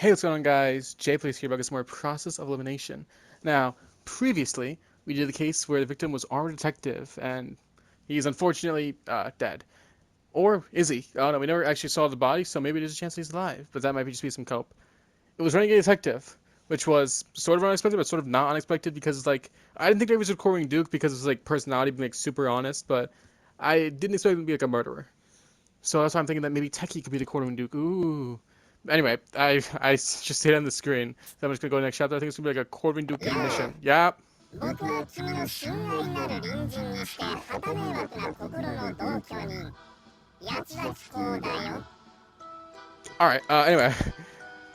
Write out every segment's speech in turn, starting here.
Hey, what's going on, guys? Jay plays here about some more process of elimination. Now, previously, we did the case where the victim was armed detective, and he's unfortunately dead. Or is he? Oh no, we never actually saw the body, so maybe there's a chance he's alive, but that might just be some cope. It was Renegade Detective, which was sort of unexpected, but sort of not unexpected because it's like, I didn't think they was recording Duke because of his like personality being like super honest, but I didn't expect him to be like a murderer. So that's why I'm thinking that maybe Techie could be the quarterback Duke. Ooh. Anyway, I just see it on the screen. So I'm just gonna go to the next chapter. I think it's gonna be like a quarterback Duke elimination. Yeah. All right. Anyway,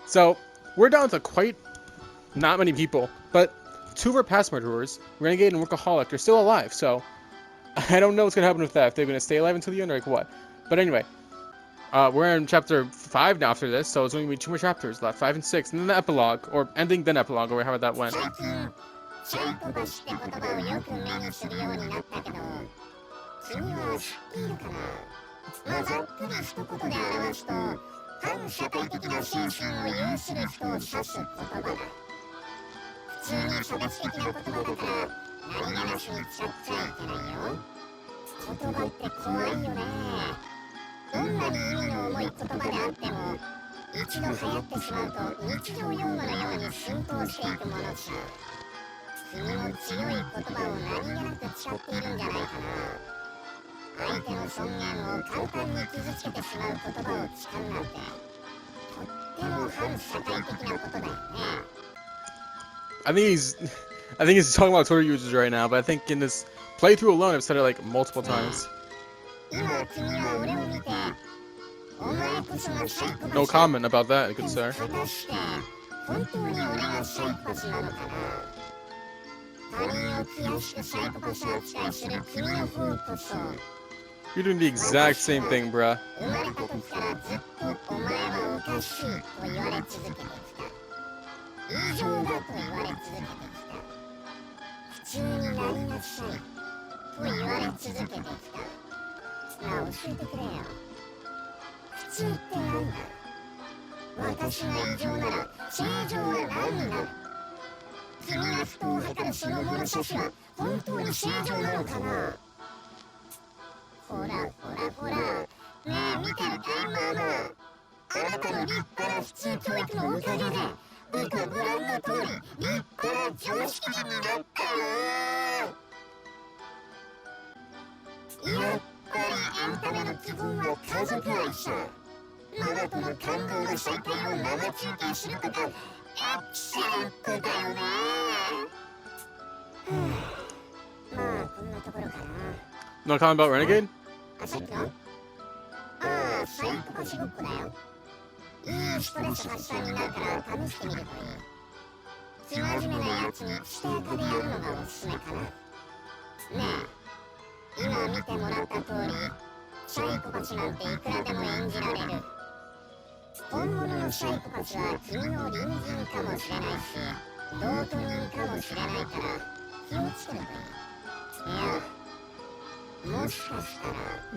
so we're down to quite not many people, but two of our past murderers, Renegade and Workaholic, are still alive. So I don't know what's gonna happen with that. If they're gonna stay alive until the end or like what. But anyway. We're in chapter 5 now after this, so it's only gonna be 2 more chapters left, 5 and 6, and then the epilogue, or ending then epilogue, or however that went. I think he's talking about Twitter users right now, but I think in this playthrough alone, I've said it like multiple times. No comment about that, good sir. You're doing the exact same thing, bruh. No comment about Renegade?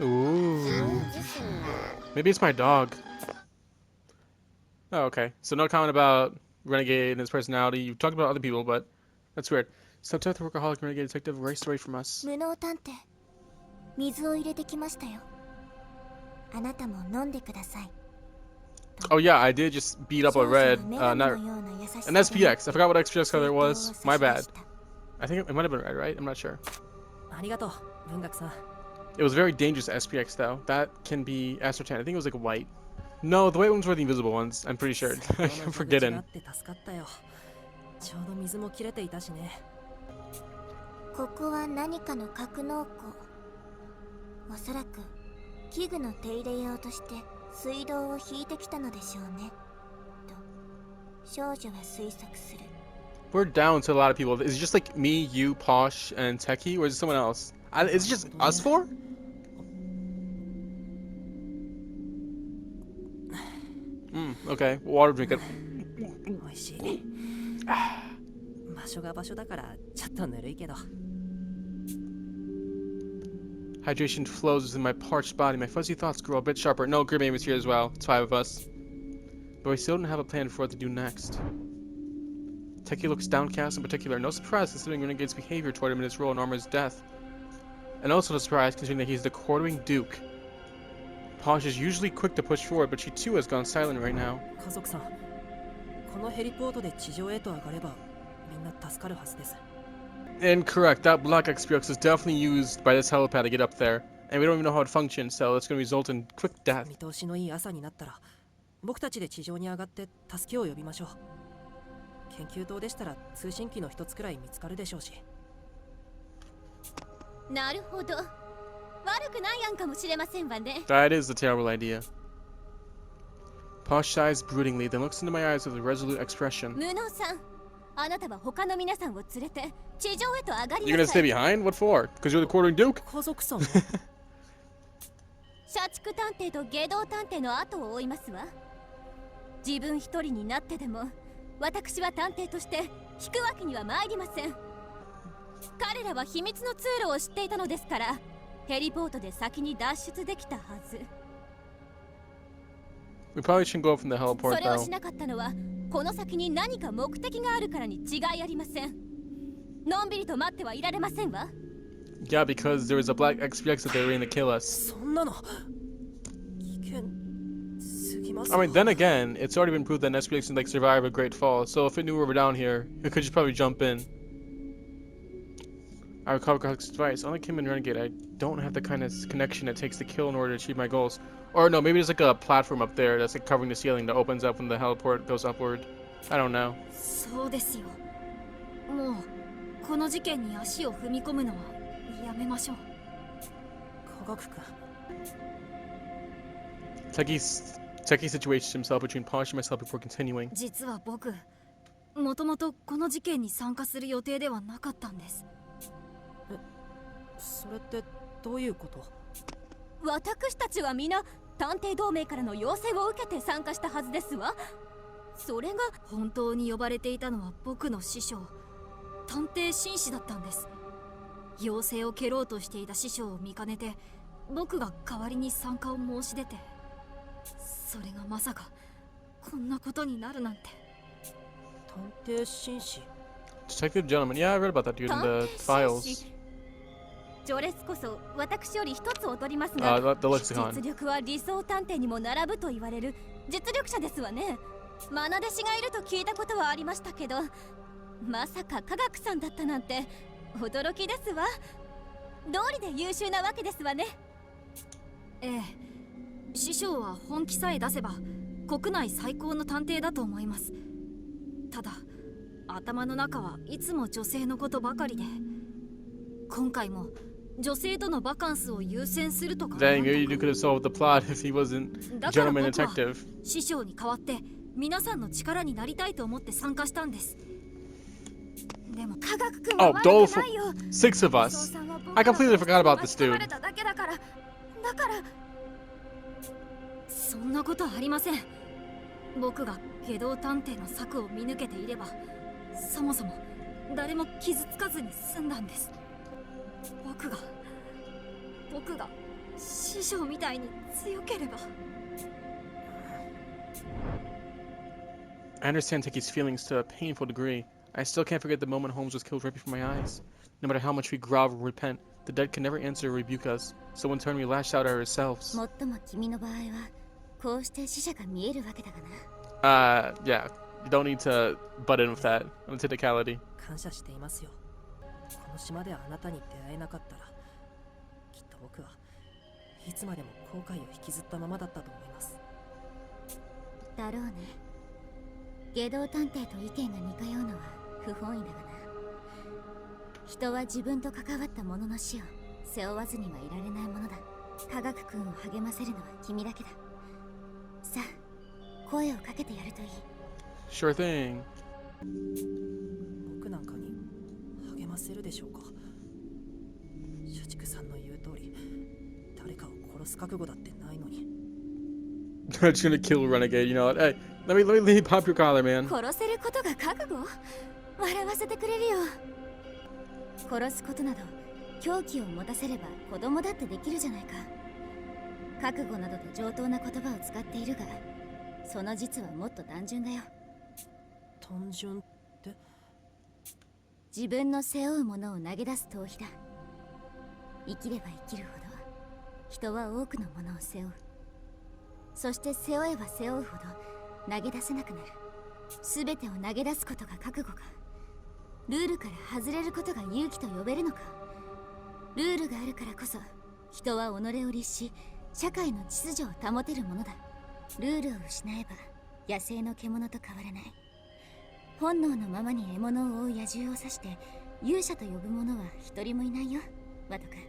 Ooh. Maybe it's my dog. Oh, okay. So no comment about Renegade and his personality. You talked about other people, but that's weird. Subtitle to Workaholic Renegade Detective, great story from us. Oh yeah, I did just beat up a red, not an SPX. I forgot what SPX color it was. My bad. I think it might have been red, right? I'm not sure. It was a very dangerous SPX though. That can be ascertained. I think it was like white. No, the white ones were the invisible ones. I'm pretty sure. I'm forgetting. We're down to a lot of people. Is it just like me, you, Posh, and Techie, or is it someone else? Is it just us four? Okay. Water drink it. Hydration flows within my parched body. My fuzzy thoughts grow a bit sharper. No, Grim Aim is here as well. It's 5 of us. but we still don't have a plan for what to do next. Teki looks downcast in particular, no surprise considering Renegade's behavior toward him in his role in Armor's death. And also no surprise considering that he's the quartering Duke. Posh is usually quick to push forward, but she too has gone silent right now. Incorrect, that black XPX is definitely used by this helipad to get up there. And we don't even know how it functions, so it's going to result in quick death. 僕たちで地上に上がって助けを呼びましょう。研究棟でしたら通信機の一つくらい見つかるでしょうし。なるほど。悪くない案かもしれませんわね。That is a terrible idea. Posh sighs broodingly, then looks into my eyes with a resolute expression. 無能さん、あなたは他の皆さんを連れて地上へと上がり You're なさ gonna い。 stay behind? What for? Because you're the quartering Duke? 家族さん。社畜探偵と下道探偵の後を追いますわ。自分一人になってでも私は探偵として引くわけには参りません。彼らは秘密の通路を知っていたのですからヘリポートで先に脱出できたはず。 We probably shouldn't go up from the そ heliport れを though. しなかったのはこの先に何か目的があるからに違いありません。のんびりと待ってはいられませんわ。 Yeah, because there was a black XPX that they were in to kill us. そんなの危険すぎます。 I mean, then again, it's already been proved that an SPX can like survive a great fall, so if it knew we were down here, it could just probably jump in. I recall Garlic's advice. Unlike him and Renegade, I don't have the kind of connection it takes to kill in order to achieve my goals. Or no, maybe there's like a platform up there that's like covering the ceiling that opens up when the heliport goes upward. I don't know. そうですよ。もうこの事件に足を踏み込むのはやめましょう。科学君。Teki situates himself between Posh and myself before continuing. 実は僕、もともとこの事件に参加する予定ではなかったんです。それってどういうこと？私たちは皆探偵同盟からの要請を受けて参加したはずですわ。それが本当に呼ばれていたのは僕の師匠、探偵紳士だったんです。要請を蹴ろうとしていた師匠を見かねて、僕が代わりに参加を申し出て、それがまさかこんなことになるなんて。探偵紳士。 Detective gentleman, yeah, I read about that dude in the files. 序列こそ私より一つ劣りますが、 The lexicon. 実力は理想探偵にも並ぶと言われる実力者ですわね。愛弟子がいると聞いたことはありましたけど、まさか科学さんだったなんて驚きですわ。道理で優秀なわけですわね。ええ、師匠は本気さえ出せば国内最高の探偵だと思います。ただ頭の中はいつも女性のことばかりで、今回も女性とのバカンスを優先するとか。 Dang, maybe you could have solved the plot if he wasn't gentleman detective. 師匠に代わって皆さんの力になりたいと思って参加したんです。でも科学君は Oh, 悪 doleful. くないよ。 6 of us. I completely forgot about this dude. だからそんなことありません。僕が下道探偵の策を見抜けていれば、そもそも誰も傷つかずに済んだんです。僕が師匠みたいに強ければ。 I understand Teki's feelings to a painful degree. I still can't forget the moment Holmes was killed right before my eyes. No matter how much we grovel or repent, the dead can never answer or rebuke us, so in turn we lash out at ourselves. もっとも君の場合はこうして死者が見えるわけだがな。Yeah, you don't need to butt in with that on the technicality. 感謝していますよ。この島であなたに出会えなかったら、きっと僕はいつまでも後悔を引きずったままだったと思います。だろうね。下道探偵と意見が似通うのは不本意だがな。人は自分と関わった者の死を背負わずにはいられないものだ。科学君を励ませるのは君だけだ。さあ、声をかけてやるといい。 Sure thing. 僕なんかに励ませるでしょうか。社畜さんの言う通り、誰かを殺す覚悟だってないのに。I'm just gonna kill Renegade, you know what? Hey, let me pop your collar, man. 殺せることが覚悟？笑わせてくれるよ。殺すことなど狂気を持たせれば子供だってできるじゃないか。覚悟などと上等な言葉を使っているが、その実はもっと単純だよ。単純って？自分の背負うものを投げ出す逃避だ。生きれば生きるほど人は多くのものを背負う。そして背負えば背負うほど投げ出せなくなる。全てを投げ出すことが覚悟か、ルールから外れることが勇気と呼べるのか。ルールがあるからこそ人は己を律し社会の秩序を保てるものだ。ルールを失えば野生の獣と変わらない。本能のままに獲物を追う野獣を指して勇者と呼ぶ者は一人もいないよ、ワト君。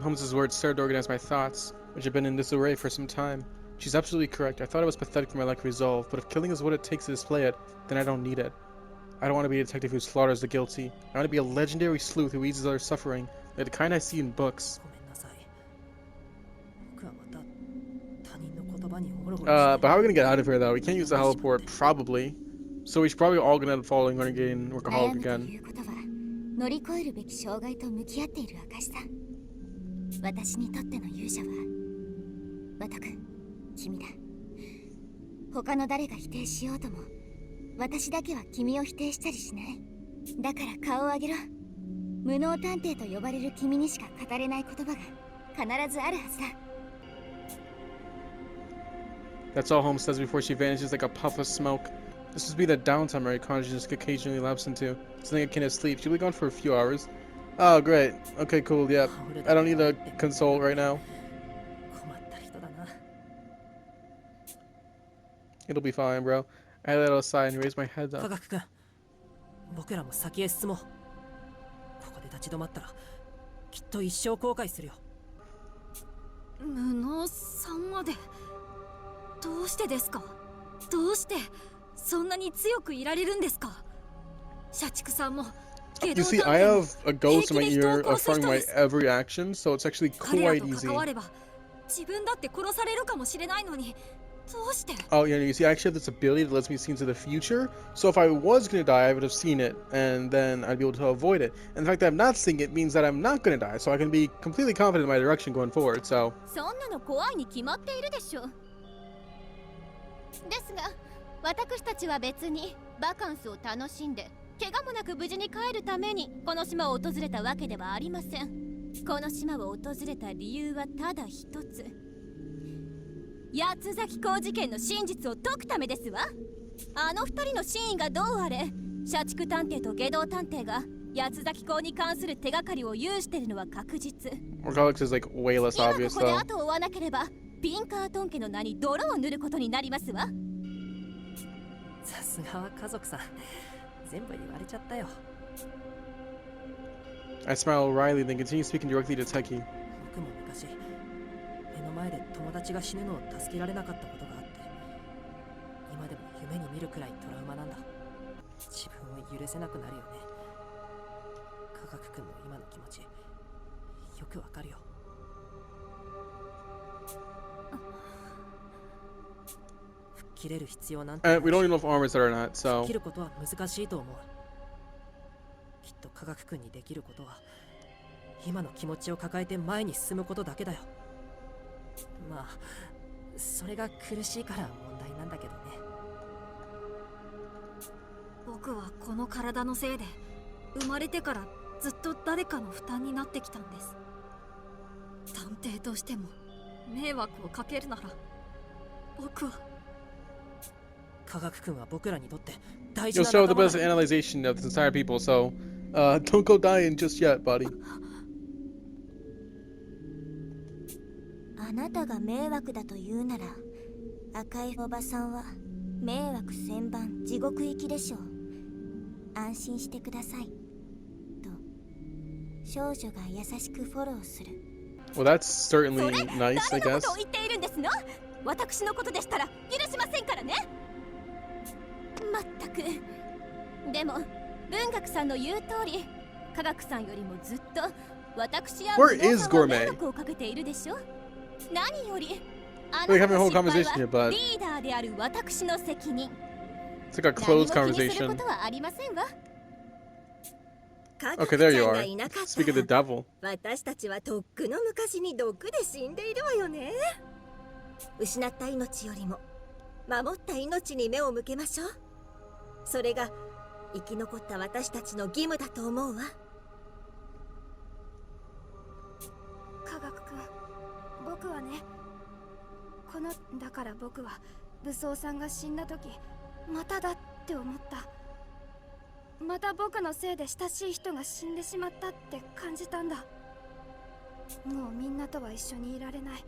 Holmes's words started to organize my thoughts, which had been in disarray for some time. She's absolutely correct. I thought it was pathetic for my lack of resolve, but if killing is what it takes to display it, then I don't need it. I don't want to be a detective who slaughters the guilty. I want to be a legendary sleuth who eases others' suffering, like the kind I see in books. ごめんなさい。僕はまた他人の言葉にオロオロして。 But how are we gonna get out of here, though? We can't use the heliport, probably. So we're probably all gonna end up falling Renegade and 悩 Workaholic むと again. いうことは乗り越えるべき障害と向き合っている証さ。私にとっての勇者はワト君、君だ。他の誰が否定しようとも私だけは君を否定したりしない。だから顔を上げろ。無能探偵と呼ばれる君にしか語れない言葉が必ずあるはずだ。 That's all Holmes says before she vanishes like a puff of smoke. This must be the downtime Mary consciousness occasionally lapse into. Something akin to sleep. She'll be gone for a few hours. Oh, great. Okay, cool, yep. I don't need to consult right now. 困った人だな。 It'll be fine, bro. I let out a sigh and raised my head 科 up. 学君、僕らも先へ進もう。ここで立ち止まったらきっと一生後悔するよ。無能さんまでどうしてですか？どうしてそんなに強くいられるんですか？社畜さんも You see, I have a ghost in my ear affirming my every action, so it's actually 彼ら quite と easy. 関われば自分だって殺されるかもしれないのにどうして？ Oh, yeah, you see, I actually have this ability that lets me see into the future. So if I was gonna die, I would have seen it, and then I'd be able to avoid it. And the fact that I'm not seeing it means that I'm not gonna die, so I can be completely confident in my direction going forward, so... そんなの怖いに決まっているでしょう。ですが私たちは別にバカンスを楽しんで怪我もなく無事に帰るためにこの島を訪れたわけではありません。この島を訪れた理由はただ一つ。八つ崎港事件の真実を解くためですわ。あの二人の真意がどうあれ、社畜探偵と下道探偵が八つ崎港に関する手がかりを有しているのは確実。 Workaholics is like way less 今 obvious ここで though. 後を追わなければピンカートン家の名に泥を塗ることになりますわ。さすがは家族さん。全部言われちゃったよ。 I smile wryly, then continue speaking directly to Teki. 僕も昔目の前で友達が死ぬのを助けられなかったことがあって、今でも夢に見るくらいトラウマなんだ。自分を許せなくなるよね。科学君の今の気持ちよくわかるよ。吹っ切れる必要なんて We don't need enough armors that are not, 吹っ so... 切ることは難しいと思う。きっと科学君にできることは今の気持ちを抱えて前に進むことだけだよ。まあそれが苦しいから問題なんだけどね。僕はこの体のせいで生まれてからずっと誰かの負担になってきたんです。探偵としても迷惑をかけるなら僕は。科学君は僕らにとって大 You'll 事な show the 仲間 best だ。 analyzation of this entire people, so... don't go dying just yet, buddy. あなたが迷惑だと言うなら赤いおばさんは迷惑千番地獄行きでしょう。安心してくださいと少女が優しくフォローする。 Well, that's certainly nice, I 誰の guess. ことを言っているんですの？私のことでしたら許しませんからね。まったく。でも文学さんの言う通り科学さんよりもずっと私や Where 無能 is さんは Gourmet? 迷惑をかけているでしょ。何よりあ We're な having た a の whole 失敗 conversation here, は but リーダーである私の責任。 it's like a 何も closed 気にするこ conversation. とはありませんわ。 Okay, there you are. Speak of the devil. 私たちはとっくの昔に毒で死んでいるわよね。失った命よりも守った命に目を向けましょう。それが生き残った私たちの義務だと思うわ。科学くん、僕はね、だから僕は武装さんが死んだ時まただって思った。また僕のせいで親しい人が死んでしまったって感じたんだ。もうみんなとは一緒にいられない。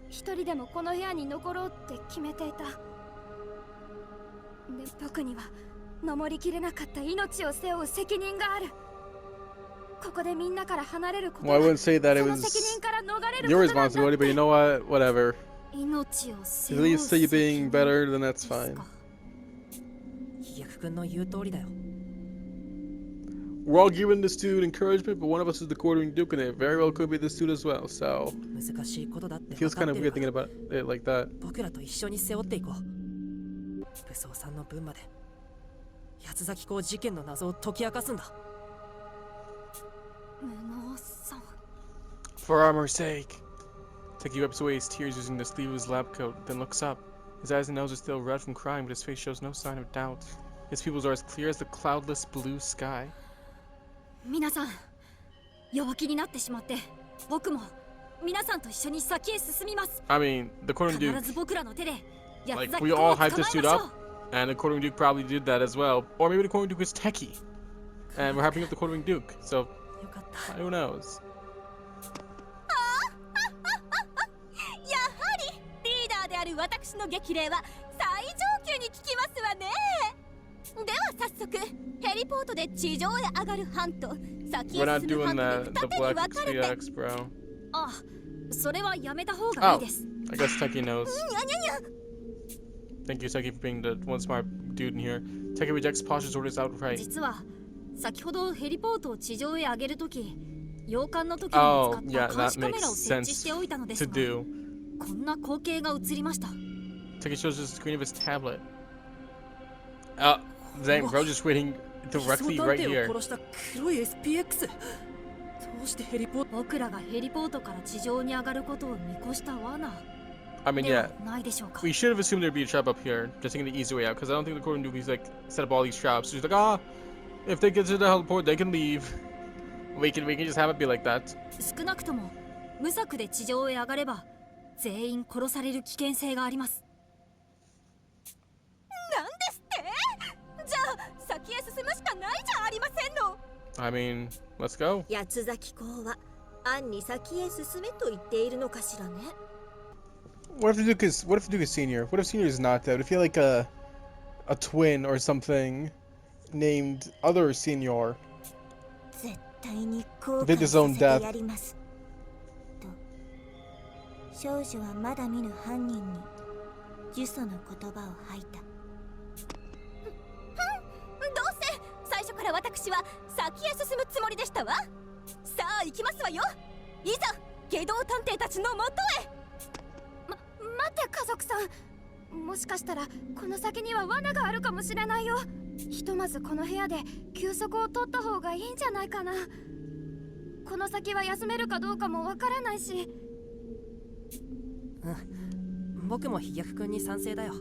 一人でもこの部屋に残ろうって決めていた。で、僕には守りきれなかった命を背負う責任がある。ここでみんなから離れること Well, I は wouldn't say that it その was 責任から逃れる your ことなんだ responsibility, but you know what? Whatever. 命を At 背負う least 責 say 任 being better, then で that's す fine. か。飛躍くんの言う通りだよ。We're all giving this dude encouragement, but one of us is the quartering duke, and it very well could be this dude as well. So 難しいことだって it 分 feels か kind っ of てる weird か thinking ら about it like that. 僕らと一緒に背負っていこう。武装さんの分まで八崎港事件の謎を解き明かすんだ。無能さん。 For armor's sake. Teki wipes away his tears using the sleeve of his lab coat, then looks up. His eyes and nose are still red from crying, but his face shows no sign of doubt. His pupils are as clear as the cloudless blue sky. 皆さん、弱気になってしまって、僕も皆さんと一緒に先へ進みます。 I mean, the quartering 必 duke, ず僕らの手で八 like, 崎 we 港 all を捕ま hyped え this まし dude ょ up, う。 and the quartering duke probably did that as well. Or maybe the quartering duke was Teki, and we're hyping up the quartering duke, so よかった。 who knows? やはりリーダーである私の激励は最上級に効きますわね。では早速ヘリポートで地上へ上がる班と先 We're へ not 進む doing 班と that. で The 二手に black 分かれて。 XPX, bro. あ、それはやめた方がいい Oh, です。 I guess Teki knows. にゃにゃにゃ。 Thank you, Teki, for being the one smart dude in here. Teki rejects Posh's orders outright. 実は先ほどヘリポートを地上へ上げるとき、洋館の時に Oh, 見つか yeah, った監 that 視カメ makes ラを設置しておいたので sense す to が、 do. こんな光景が映りました。 Teki shows the screen of his tablet. Dang, bro, just waiting 偽装 directly 探 right 偵 here. を殺した黒い SPX。どうしてヘリポート。僕らがヘリポートから地上に上がることを見越した罠 I mean, では yeah, ないでしょうか。 we should have assumed there'd be a trap up here, just taking the easy way out, because I don't think the quartering duke is like set up all these traps. She's like, if they get to the heliport, they can leave. We can just have it be like that. 少なくとも無策で地上へ上がれば全員殺される危険性があります。なんですって？じゃあ先へ進むしかないじゃありませんの。 I mean, let's go. 八崎港は暗に先へ進めと言っているのかしらね。What if Duke is senior? What if senior is not dead? What if he had like a twin or something named other senior? 絶対に後 Did 悔 his さ own せて death. やりますと。少女はまだ見ぬ犯人に呪詛の言葉を吐いた。どうせ最初から私は先へ進むつもりでしたわ。さあ行きますわよ。いざ下道探偵たちのもとへ。待って家族さん、もしかしたらこの先には罠があるかもしれないよ。ひとまずこの部屋で休息を取った方がいいんじゃないかな。この先は休めるかどうかもわからないし。僕も飛躍くんに賛成だよ。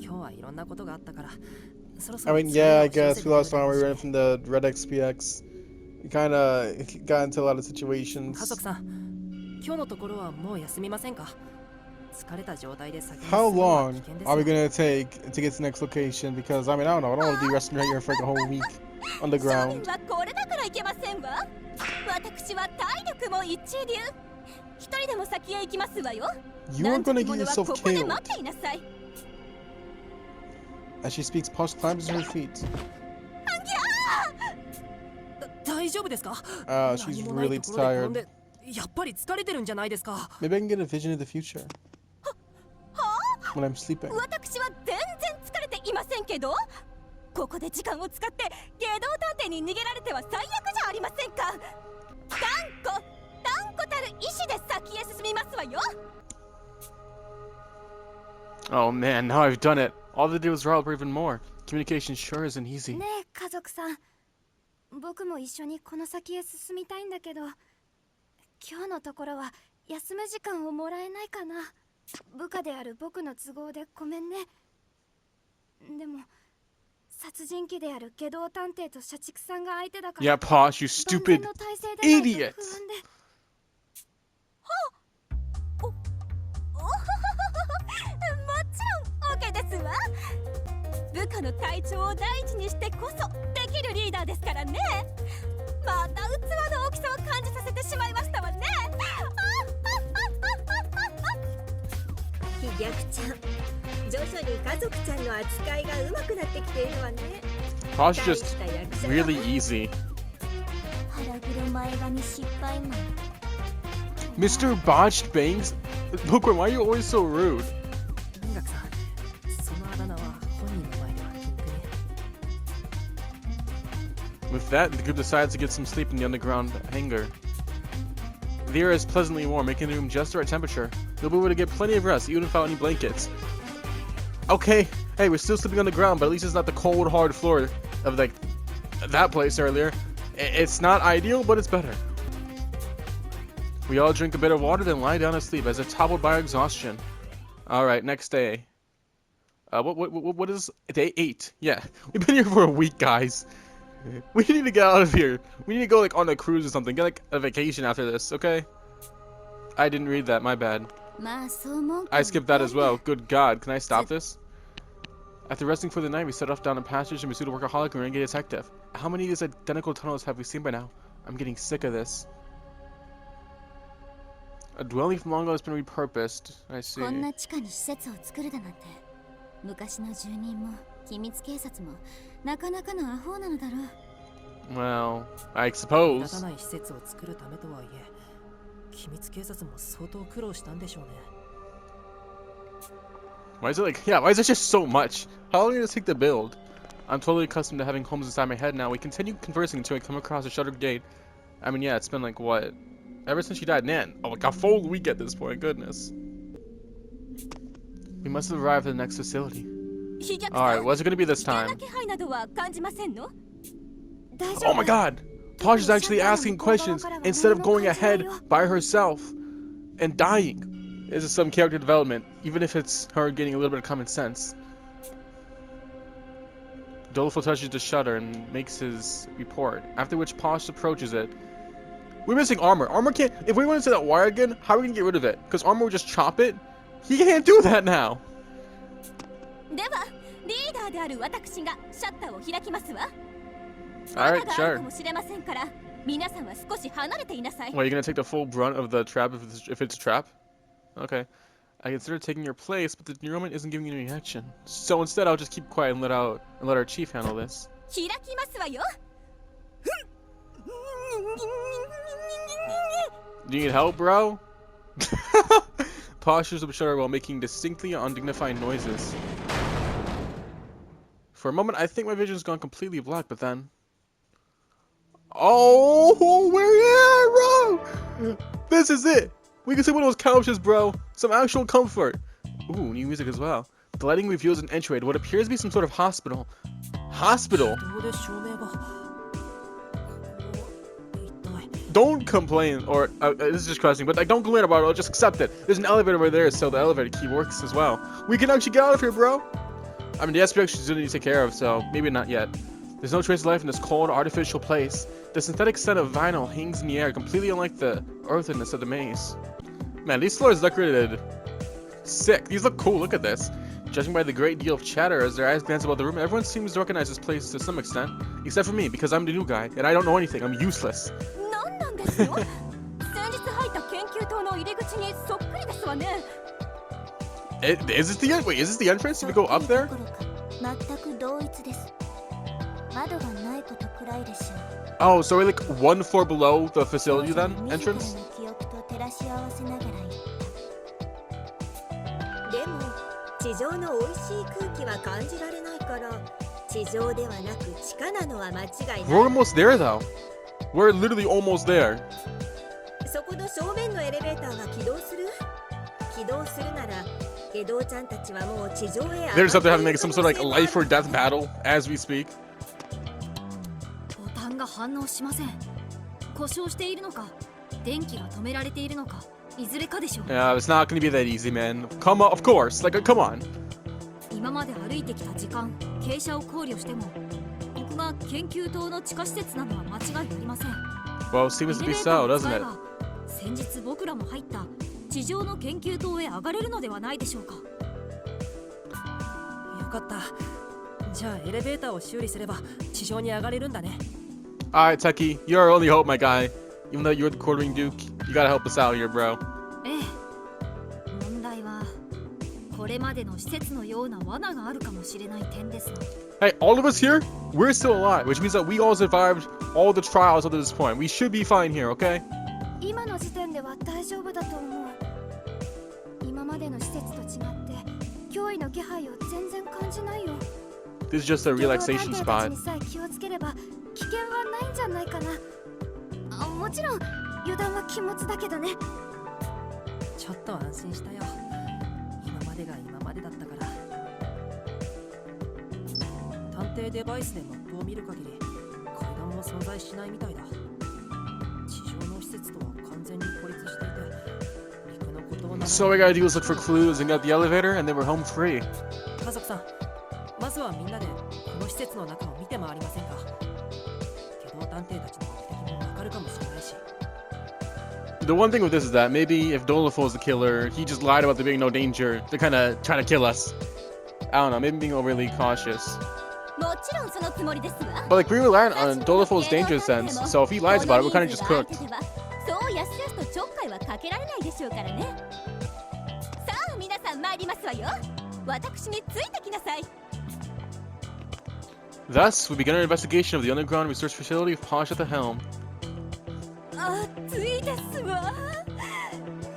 今日はいろんなことがあったから、そろそ I ろ mean, yeah, I guess we lost when we ran from the red XPX. We kind of got into a lot of 家 situations. 族さん、今日のところはもう休みませんか。疲れた状態で先に How 進むのは long 危険ですよ are we gonna take to get to the next location? Because I mean, I don't know. I don't want to be resting right here for like a whole week on the 庶 ground. 民はこれだからいけませんわ。私は体力も一流。一人でも先へ行きますわよ。 You な are んと gonna きも get のは yourself ここで killed. 待っていなさい。 As she speaks, Posh climbs to her feet. 大丈夫ですか。 She's 何もない really ところで転ん tired. でやっぱり疲れてるんじゃないですか。 Maybe I can get a vision of the future when I'm sleeping. 私は全然疲れていませんけど。ここで時間を使って下道探偵に逃げられては最悪じゃありませんか。断固たる意志で先へ進みますわよ。 Oh man, now I've done it. All the deals are up even more. Communication sure isn't easy. ねえ家族さん、僕も一緒にこの先へ進みたいんだけど、今日のところは休む時間をもらえないかな。部下である僕の都合でごめんね。でも殺人鬼である下道探偵と社畜さんが相手だから Yeah, Posh, you 万全 stupid の体制でないと idiot. 不安で。もちろん OK ですわ。部下の体調を第一にしてこそできるリーダーですからね。また器の大きさを感じさせてしまいましたわね。飛脚ちゃん、徐々に家族ちゃんの扱いが上手くなってきているわね。 Posh 大 just した役者だ really easy. 腹黒前髪失敗マン。 Mr. Botched Bangs? Bookworm, why are you always so rude? 文学さん、そのあだ名は本人の前では禁句ね。 With that, the group decides to get some sleep in the underground hangar. The air is pleasantly warm, making the room just the right temperature. You'll be able to get plenty of rest, even without any blankets. Okay, hey, we're still sleeping on the ground, but at least it's not the cold, hard floor of like that place earlier. It's not ideal, but it's better. We all drink a bit of water, then lie down to sleep as if toppled by exhaustion. All right, next day. What is day 8? Yeah, we've been here for a week, guys. We need to get out of here. We need to go like on a cruise or something. Get like a vacation after this, okay? I didn't read that. My bad. まあそう思うけど I skipped that as well. Good God, can I stop this? After resting for the night, we set off down a passage and pursued a workaholic and renegade detective. How many of these identical tunnels have we seen by now? I'm getting sick of this. A dwelling from long ago has been repurposed. I see. こんな地下に施設を作るだなんて昔の住人も機密警察もなかなかのアホなのだろう。 Well, I 目 suppose. 立たない施設を作るためとはいえ、機密警察も相当苦労したんでしょうね。 Why is it like, yeah, why is it just so much? How long did it take to build? I'm totally accustomed to having homes inside my head now. We continue conversing until we come across a shuttered gate. I mean, yeah, it's been like, what? Ever since she died, Nan. Oh, like a full week at this point, goodness. We must have arrived at the next facility. 飛脚 Alright, さん、 what's it gonna be this 危険な time? 気配などは感じませんの？大丈夫 Oh my god! Posh is actually asking questions instead of going ahead by herself and dying. This is some character development, even if it's her getting a little bit of common sense. Doleful touches the shutter and makes his report, after which Posh approaches it. We're missing armor. Armor can't... If we went into that wire again, how are we gonna get rid of it? Because armor would just chop it? He can't do that now! ではリーダーである私がシャッターを開きますわ。 Alright, 罠がある sure. かもしれませんから皆さんは少し離れていなさい。 Well, you're gonna take the full brunt of the trap if it's a trap? Okay. I considered taking your place, but the neuroman isn't giving you any action. So instead, I'll just keep quiet and let our chief handle this. 開きますわよ。 Do you need help, bro? Postures of shutter while making distinctly undignified noises. For a moment, I think my vision's gone completely black, but then... Oh, we're here, bro! This is it! We can sit on those couches, bro. Some actual comfort. Ooh, new music as well. The lighting reveals an entryway to what appears to be some sort of hospital. Hospital? どうで照明が。ここは一体。 Don't complain, or this is just crossing, but like, don't complain about it. Just accept it. There's an elevator over there, so the elevator key works as well. We can actually get out of here, bro. I mean, the SPX still need to take care of, so maybe not yet. There's no trace of life in this cold, artificial place. The synthetic scent of vinyl hangs in the air, completely unlike the earthiness of the maze. Man, these floors decorated sick. These look cool. Look at this. Judging by the great deal of chatter as their eyes glance about the room, everyone seems to recognize this place to some extent, except for me, because I'm the new guy and I don't know anything. I'm useless. 何なんですの？先日入った研究棟の入り口にそっくりですわね。 Is this the end? Wait, is this the entrance? If we go up there? 全く同一です。窓がないことくらいでしょう。 Oh, so we're like one floor below the facility then? Entrance? 記憶と照らし合わせながら言った。でも地上の美味しい空気は感じられないから地上ではなく地下なのは間違い We're ない。 almost there though. We're literally almost there. そこの正面のエレベーターが起動する？起動するなら下道ちゃんたちはもう地上へ They're just up there having like some sort of like life or death battle as we speak. ボタンが反応しません。故障しているのか電気が止められているのかいずれかでしょう。 Yeah, it's not gonna be that easy, man. Come on, of course. Like, come on. 今まで歩いてきた時間、傾斜を考慮しても、ここが研究棟の地下施設なのは間違いありません。 Well, seems to be so, doesn't it? 先日僕らも入った地上の研究棟へ上がれるのではないでしょうか。よかった。じゃあエレベーターを修理すれば地上に上がれるんだね。Alright, Techie, you're our only hope, my guy. Even though you're the quartering duke, you gotta help us out here, bro. ええ。問題はこれまでの施設のような罠があるかもしれない点ですの。 Hey, all of us here, we're still alive, which means that we all survived all the trials up to this point. We should be fine here, okay? 今の時点では大丈夫だと思う。今までの施設と違って脅威の気配を全然感じないよ。 This is just a relaxation 探偵たち spot. にさえ気をつければ危険はないんじゃないかな。あ、もちろん油断は禁物だけどね。ちょっと安心したよ。今までが今までだったから。探偵デバイスでマップを見る限り階段も存在しないみたいだ。地上の施設とは完全に孤立していて、陸のことをな So all we gotta do is look for clues and get the elevator, and then we're home free. 家族さん、まずはみんなでこの施設の中を見て回りませんか。機動探偵たちの目的もわかるかもしれないし。 The one thing with this is that maybe if Dolittle is the killer, he just lied about there being no danger. They're kind of trying to kill us. I don't know, maybe being overly cautious. もちろんそのつもりですわ。 But like we relied on Dolittl's danger sense, so if he lies about it, we're kind of just cooked. そうやすやすとちょっかいはかけられないでしょうからね。さあ皆さん参りますわよ。私についてきなさい。 Thus, we began our investigation of the underground research facility with Posh at the helm. 暑いですわ。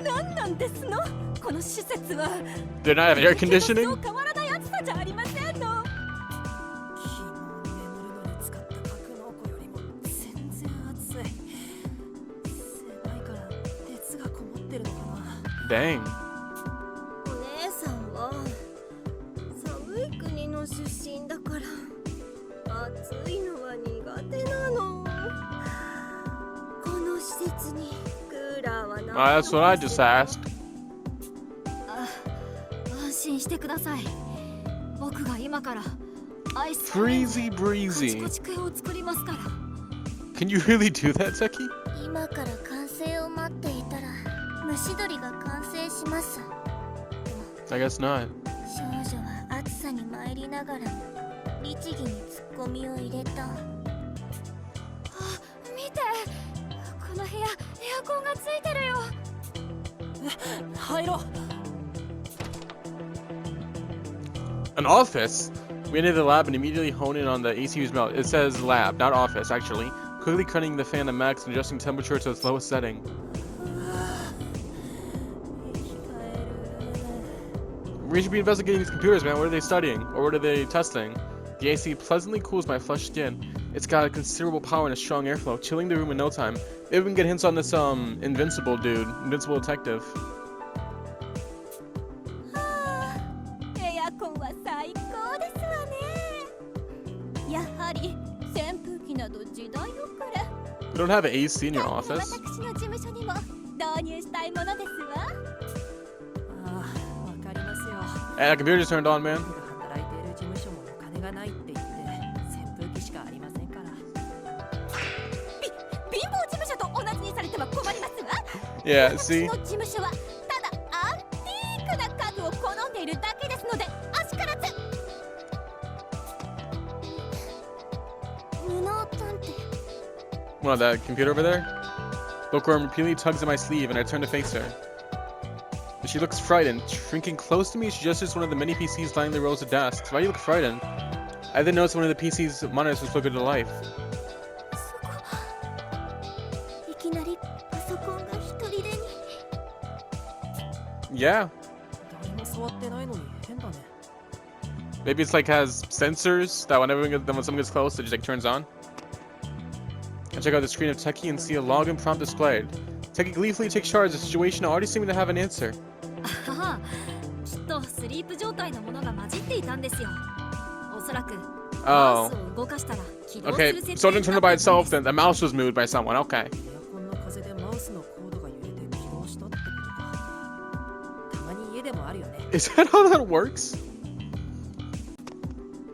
なんなんですのこの施設は。 Did not have air conditioning? そう変わらない暑さじゃありませんの。昨日眠るのに使った格納庫よりも全然暑い。狭いから熱がこもってるのかな。 Dang. お姉さんは寒い国の出身だから暑いのは苦手なの。この施設にクーラーはないの That's what I just asked. 安心してください。僕が今からアイス Breezy コチ breezy. コチ系を作りますから。 Can you really do that, Seki? 今から完成を待っていたら蒸し鶏が完成します。 I guess not. 少女は暑さに参りながら律儀にツッコミを入れた。見て、この部屋エアコンがついてるよ。入ろう。 An office? We entered the lab and immediately honed in on the ACU's melt. It says lab, not office, actually. Quickly cutting the fan to max and adjusting temperature to its lowest setting. We should be investigating these computers, man. What are they studying? Or what are they testing? The AC pleasantly cools my flushed skin. It's got a considerable power and a strong airflow, chilling the room in no time. Maybe we can get hints on this, invincible dude. Invincible detective. エアコンは最高ですわね。やはり扇風機など時代遅れ。 You don't have an AC in your 私 office? の事務所にも導入したいものですわ。ああ、わかりますよ。 Hey, that computer just turned on, man. 僕が働いている事務所もお金がないって言って扇風機しかありませんから。貧乏事務所と同じにされては困りますわ。 Yeah, 私 see? の事務所はただアンティークな家具を好んでいるだけですので、あしからず。無能探偵。 What, that computer over there? Bookworm repeatedly tugs at my sleeve and I turn to face her. She looks frightened. Shrinking close to me, she gestures to one of the many PCs lining the rows of desks. Why do you look frightened? I then noticed one of the PC's monitors was flickered to life. いきなりパソコンが一人でに。 Yeah. 誰も触ってないのに変だね。 Maybe it's like has sensors that when someone gets close, it just like turns on. I check out the screen of Techie and see a login prompt displayed. Techie gleefully takes charge of the situation, already seeming to have an answer. ああ、きっとスリープ状態のものが混じっていたんですよ。おそらくマウ Oh. スを動かしたら起動す Okay, る設 so it 定 didn't に turn な on って by いたん itself, です。 then the mouse was moved by someone. Okay. エアコンの風でマウスのコードが揺れて起動したってことか。Is that how that works?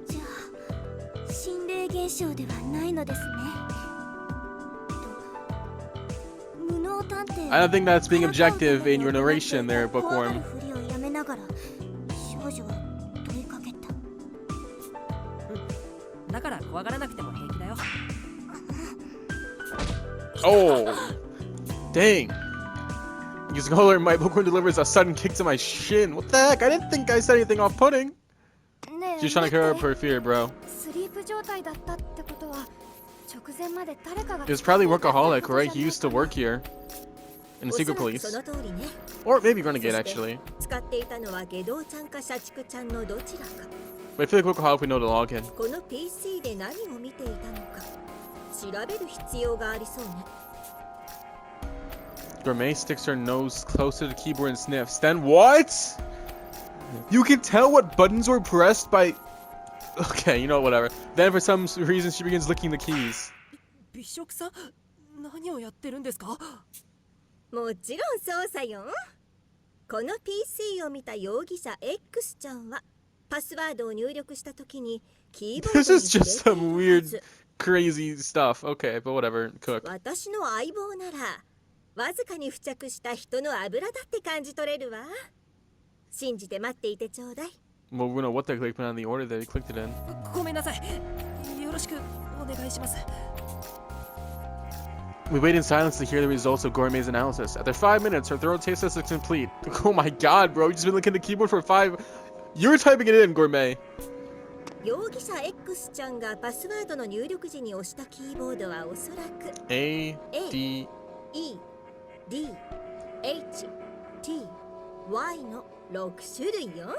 じゃあ心霊現象ではないのですね。無能探偵 I don't think that's being objective in your narration there, 怖が Bookworm. るふりをやめながら少女は問いかけた。だから怖がらなくても平気だよ。 Oh, dang. Using all her might, Bookworm delivers a sudden kick to my shin. What the heck? I didn't think I said anything off-putting. ねえ She's trying to cure up 待って her fear, bro. スリープ状態だったってことは直前まで誰かが He was probably workaholic, right? He used to work here. In the おそ secret らく police. その通りね。 Or maybe Renegade, actually. 使っていたのは下道ちゃんか社畜ちゃんのどちらか。 But I feel like workaholic we know the login. この PC で何を見ていたのか調べる必要がありそうね。 Gourmet sticks her nose close to the keyboard and sniffs. Then what? You can tell what buttons were pressed by... Okay, you know, whatever. Then for some reason she begins licking the keys. 美食さん、何をやってるんですか？もちろんそうさよ。この PC を見た容疑者 X ちゃんはパスワードを入力したときにキーボードに This is just 触れて some いるは weird, ず。 crazy stuff. Okay, but whatever. Cook. 私の相棒ならわずかに付着した人の油だって感じ取れるわ。信じて待っていてちょうだい。 Well, we know what they clicked, but on the order that he clicked it in. ごめんなさい。よろしくお願いします。 We wait in silence to hear the results of Gourmet's analysis. After 5 minutes, her thorough taste test is complete. Oh my god, bro. You just been looking at the keyboard for 5... You're typing it in, Gourmet. 容疑者 X ちゃんがパスワードの入力時に押したキーボードはおそらく A, D... E, D, H, T, Y の6種類よ。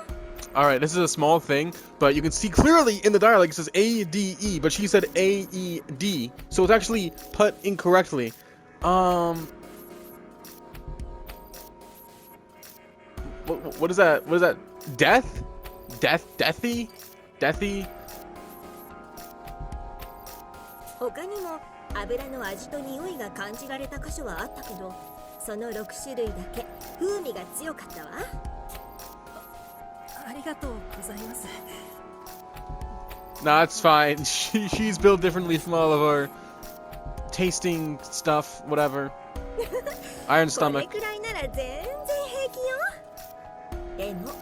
Alright, this is a small thing, but you can see clearly in the dialogue it says A, D, E, but she said A, E, D. So it's actually put incorrectly. What is that? What is that? Death? Deathy? Deathy? 他にも油の味と匂いが感じられた箇所はあったけど、その6種類だけ風味が強かったわ。ありがとうございます。 Nah, it's fine. She's built differently from all of our tasting stuff, whatever. Iron これ stomach. くらいなら全然平気よ。でも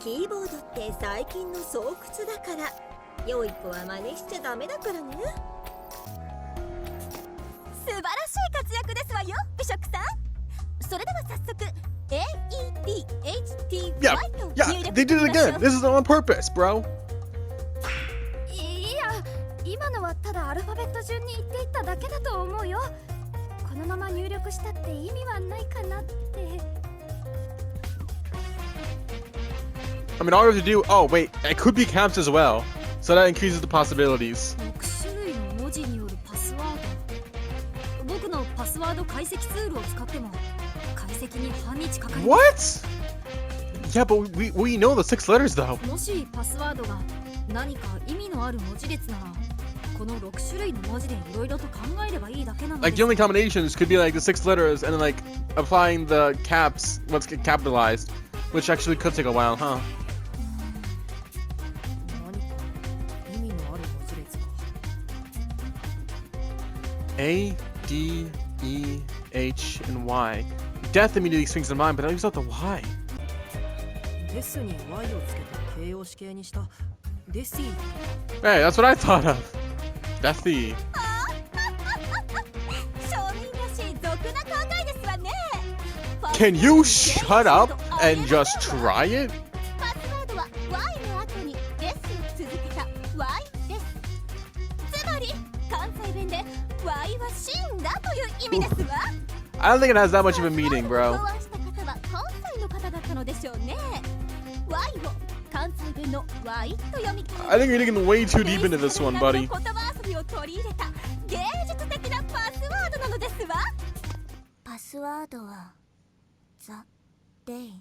キーボードって最近の巣窟だから、良い子は真似しちゃダメだからね。素晴らしい活躍ですわよ、ビショックさん。それでは早速 Yeah, AEDHTY と yeah, 入力 they did it しましょ again. う。 This is on purpose, bro. いや今のはただアルファベット順に言っていっただけだと思うよ。このまま入力したって意味はないかなって。 I mean, all you have to do... Oh, wait. It could be caps as well. So that increases the possibilities. 6種類の文字によるパスワード。僕のパスワード解析ツールを使っても解析に半日かかります。 What? Yeah, but we know the 6 letters, though. もしパスワードが何か意味のある文字列なら、この6種類の文字でいろいろと考えればいいだけなので Like, the only combinations could be, like, the 6 letters and then, like, applying the caps, what's capitalized. Which actually could take a while, huh? 何か意味のある文字列か。 A, D, E, H, and Y. Death immediately springs to mind, but that leaves out the Y. デスに Y をつけて形容詞形にしたデシー。 Hey, that's what I thought of. Deathy. 庶民らしい俗な考えですわね。 Can you shut up and just try it? パスワードは Y の後にですを続けた Y です。つまり関西弁で Y は死んだという意味ですわ。 I don't think it has that much of a meaning, 考 bro. 案した方は関西の方だったのでしょうね。Y を関西弁の Y と読み替え I think you're digging way too deep into this one, buddy. 言葉遊びを取り入れた芸術的なパスワードなのですわ。パスワードは The Day。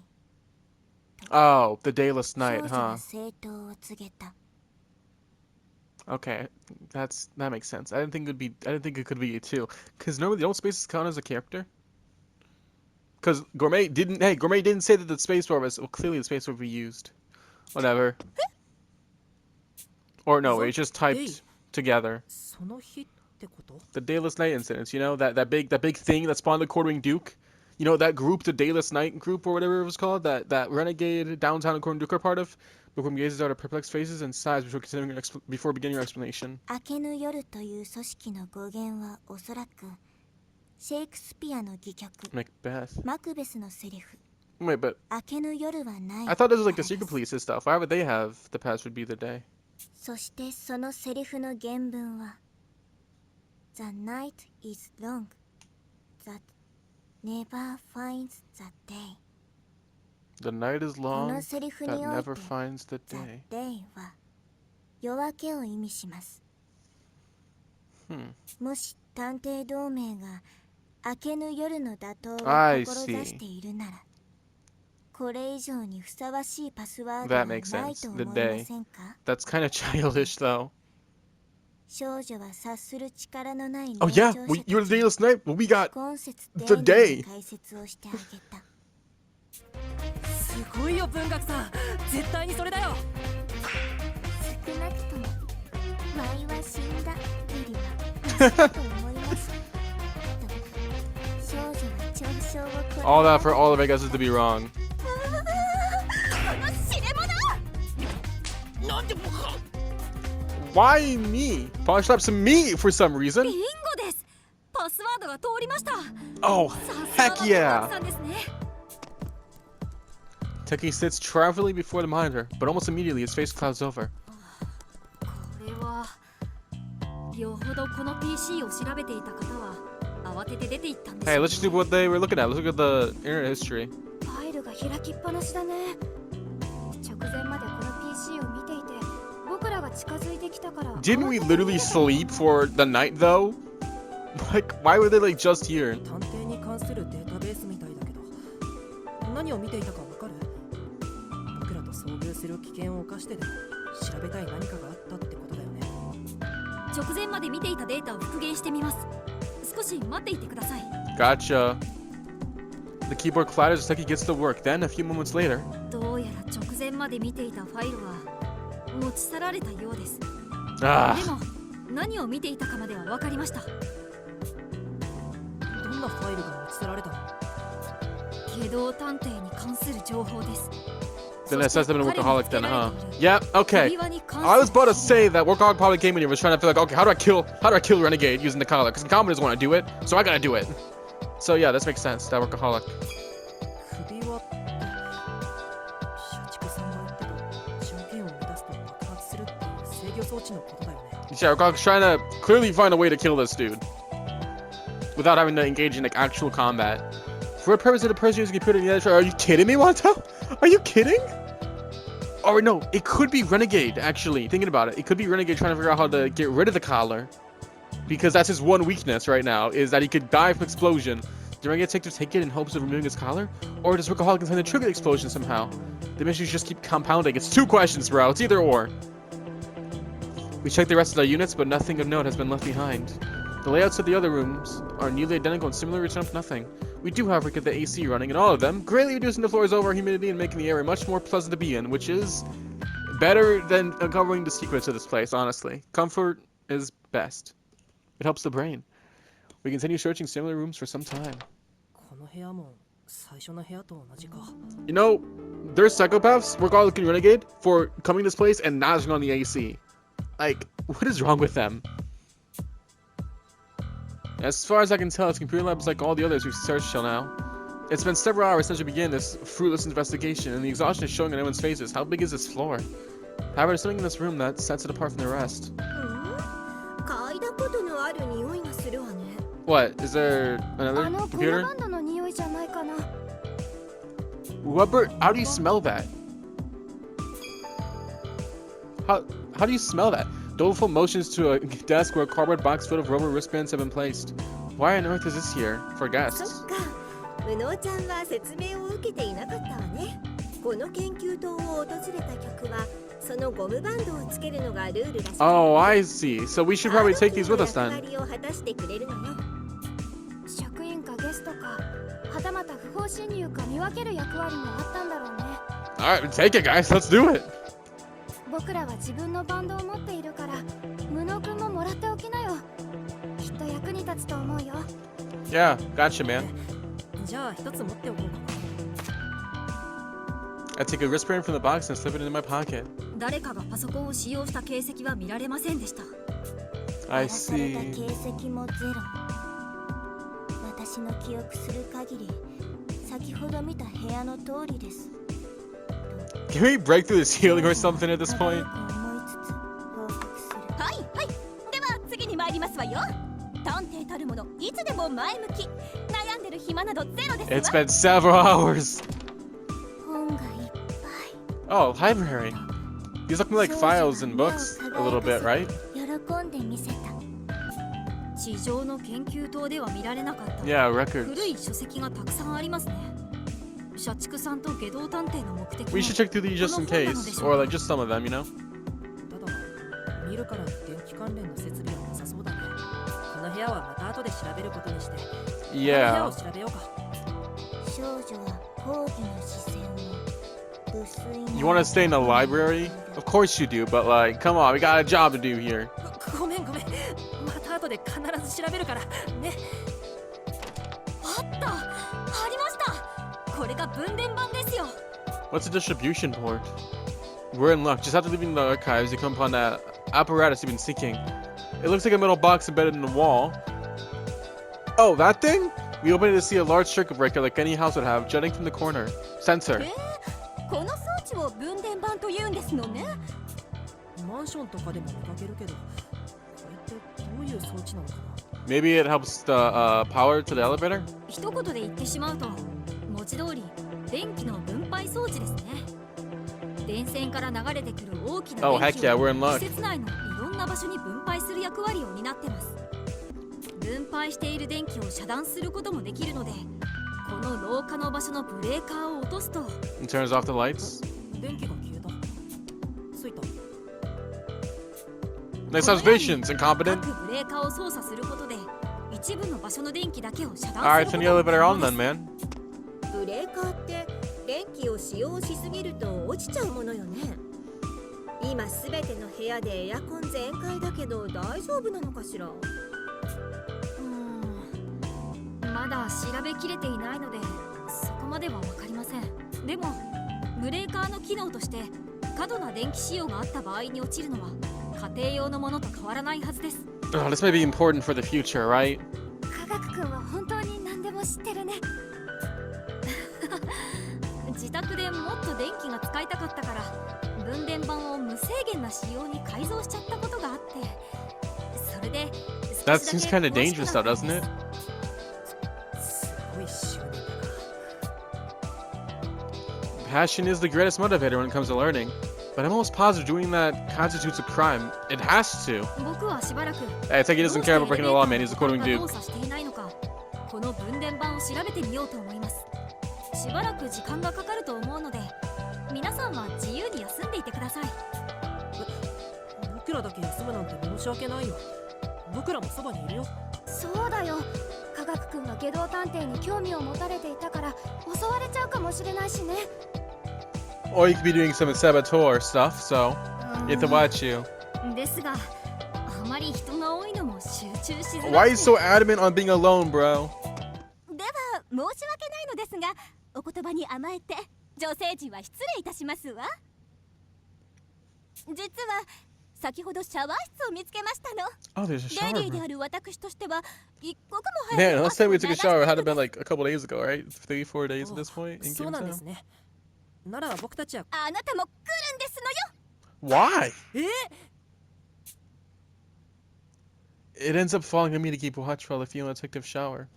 Oh, the dayless 少 night, 女 huh? が正当を告げた。 Okay, that makes sense. I didn't think it could be you too. Because normally don't spaces count as a character? Because Gourmet didn't say that the spaceport was, well, clearly the spaceport would be used. Whatever. Or no, it's just typed together. その日ってこと？ The Dayless Night incidents, you know, that big thing that spawned the Quartering Duke. You know, that group, the Dayless Night group or whatever it was called, that renegade downtown and Quartering Duke are part of. Bookworm gazes out at perplexed faces and sighs before beginning your explanation. 明けぬ夜という組織の語源はおそらくシェイクスピアの戯曲 Macbeth. マクベスのセリフ Wait, but 明けぬ夜はない I thought this was like the secret police's stuff. Why would they have the past would be the day? そしてそのセリフの原文は The night is long that never finds the day The night is こ long のセリフ that におい never て finds the The day. day は夜明けを意味します Hmm. もし探偵同盟が明けぬ夜の打倒を I 志しているならこれ以上にふさわしいパスワード That は makes ない sense. と The 思い day. ませんか That's kind of childish, though. 少女は察する力のない Oh 年 yeah, 長 we, 者 you're た the ちに Dayless Night. Well, we got 今節 The 丁寧 day. に解説をしてあげたすごいよ文学さん。絶対にそれだよ。少なくともワイは死んだよりはマシだと思います少女は嘲笑をこ all that for all of our guesses to be wrong. この知れ者 なんで僕が？ Why me? Pawn slaps me for some reason. ビンゴですパスワードが通りました Oh, さすが heck は yeah. 文学さんですね Techie sits triumphantly before the monitor, but almost immediately his face clouds over. これはよほどこの PC を調べていた方は慌てて出て行ったんです Hey, よ let's just do what they were looking at. Let's look at the internet history. ファイルが開きっぱなしだね直前までこの PC を見ていて僕らが近づいてきたから Didn't we literally sleep for the night though? Like, why were they like just here? 探偵に関するデータベースみたいだけど何を見ていたかわかる？僕らと遭遇する危険を冒してでも調べたい何かがあったってことだよね。直前まで見ていたデータを復元してみます。少し待っていてください。 Gotcha. The keyboard clatters as Techie gets to work. Then, a few moments later, どうやら直前まで見ていたファイルは持ち去られたようです。で ah, も何を見ていたかまでは分かりました。どんなファイルが持ち去られたの？下道探偵に関する情報です。 then that says them in そして彼に Workaholic つけ then, ら huh? れている Yeah, okay. 指輪に関する I was about to say that Workaholic probably came in here was trying to feel like, okay, how do I kill Renegade using the collar? Because Common doesn't want to do it, so I gotta do it. So yeah, this makes sense. That Workaholic. 首輪って社畜さんが言ってた条件を満たすと爆発するっていう制御装置のことだよね。 Yeah, Workaholic's trying to clearly find a way to kill this dude without having to engage in like actual combat. For what purpose did the person use a computer in the other? Are you kidding me, Wato? Are you kidding? Or no, it could be Renegade, actually. Thinking about it, it could be Renegade trying to figure out how to get rid of the collar. Because that's his one weakness right now, is that he could die from explosion. Do Renegade take it in hopes of removing his collar? Or does Workaholic intend to trigger the explosion somehow? The missions just keep compounding. It's two questions, bro. It's either or. We checked the rest of our units, but nothing of note has been left behind. The layouts of the other rooms are nearly identical and similarly return to nothing. We do, however, get the AC running in all of them, greatly reducing the floor's overall humidity and making the area much more pleasant to be in, which is better than uncovering the secrets of this place, honestly. Comfort is best. It helps the brain. We continue searching similar rooms for some time. この部屋も最初の部屋と同じか。 You know, there's psychopaths, Workaholic and Renegade, for coming to this place and not turning on the AC. Like, what is wrong with them? As far as I can tell, this computer lab is like all the others we've searched till now. It's been several hours since we began this fruitless investigation, and the exhaustion is showing on everyone's faces. How big is this floor? However, there's something in this room that sets it apart from the rest. 嗅いだことのある匂いがするわね What? Is there あ another のコマ computer? バンドの匂いじゃないかな Rubber? How do you smell that? How do you smell that? Doleful motions to a desk where a cardboard box filled with rubber wristbands have been placed. Why on earth is this here? For そっ guests. か無能ちゃんは説明を受けていなかったわねこの研究棟を訪れた客はそのゴムバンドをつけるのがルールらしい Oh, I see. So we should probably take these with us 役 then. 割を果たしてくれるのよ職員かゲストかはたまた不法侵入か見分ける役割もあったんだろうね。 Alright, take it, guys. Let's do it. 僕らは自分のバンドを持っているから、無能君ももらっておきなよ。きっと役に立つと思うよ。 Yeah, gotcha, man. じゃあ一つ持っておこうかな。 I take a wristband from the box and slip it into my pocket. 誰かがパソコンを使用した形跡は見られませんでした。 I 荒らされた see. 形跡もゼロ。私の記憶する限り、先ほど見た部屋の通りです。 Can we break through the ceiling or something at this point? 思いつつ報告する。はいはい、では次に参りますわよ。探偵たるものいつでも前向き、悩んでる暇などゼロで It's すわ。 been several hours. 本がいっぱい。 Oh, library. These look like files and books a little bit, right? 喜んで見せた。地上の研究棟では見られなかった Yeah, records. 古い書籍がたくさんありますね。社畜さんと下道探偵の目的 We should check through these just in case, or like just some of them, you know? ただ見るからに電気関連の設備はなさそうだね。この部屋はまた後で調べることにして、この部屋を Yeah. 調べようか。少女は抗議の視線を無粋な。 You want to stay in the library? Of course you do, but like, come on, we got a job to do here. ごめんごめん。また後で必ず調べるからね。あった、ありました。これが分電盤ですよ。 What's a distribution port? We're in luck. Just after leaving the archives, you come upon that apparatus you've been seeking. It looks like a metal box embedded in the wall. Oh, that thing? We open it to see a large circuit breaker like any house would have, jutting from the corner. Sensor. この装置を分電盤というんですのね。マンションとかでも見かけるけど、これってどういう装置なのかな。 Maybe it helps the power to the elevator? 一言で言ってしまうと、文字通り電気の分配装置ですね。電線から流れてくる大きな Oh, 電 heck 気 yeah, を we're in 施 luck. 設内のいろんな場所に分配する役割を担ってます。分配している電気を遮断することもできるので、この廊下の場所のブレーカーを落とすと It turns off the lights. 電気が消えた。ついた。 Nice observations, incompetent. 各ブレーカーを操作することで一部の場所の電気だけを遮 Alright, 断す turn る the ことが elevator 可 on 能 then, です。 man. ブレーカーって電気を使用しすぎると落ちちゃうものよね。今すべての部屋でエアコン全開だけど大丈夫なのかしら。まだ調べきれていないのでそこまでは分かりません。でもブレーカーの機能として過度な電気使用があった場合に落ちるのは家庭用のものと変わらないはずです。 Oh, this may be important for the future, right? 科学君は本当に何でも知ってるね。自宅でもっと電気が使いたかったから分電盤を無制限な仕様に改造しちゃったことがあって、それで That seems kind of dangerous though, doesn't it? すごい執念だな。 Passion is the greatest motivator when it comes to learning. But I'm almost positive doing that constitutes a crime. It has to. 僕はしばらく Hey, it's like he doesn't care about breaking the law, man. He's a quoting 動 Duke. 作していないのか、この分電盤を調べてみようと思います。しばらく時間がかかると思うので、皆さんは自由に休んでいてください。僕らだけ休むなんて申し訳ないよ。僕らもそばにいるよ。そうだよ。科学君は下道探偵に興味を持たれていたから襲われちゃうかもしれないしね。 Or you could be doing some saboteur stuff, so you have to watch you. ですが、あまり人が多いのも集中しづら Why are い you so adamant on being alone, bro? では申し訳ないのですが、お言葉に甘えて女性陣は失礼いたしますわ。実は先ほどシャワー室を見つけましたの。 Oh, there's a レ shower ディーで room. ある私としては一刻も早 Man, く last time we took a 汗を shower 流 had した to い been の like a couple days ago, right? 3, 4 days at this point in そうなんです Kimtown. ね。なら僕たちはあなたも来るんですのよ。 Why? え It ends up falling on me to keep watch while the female detective shower.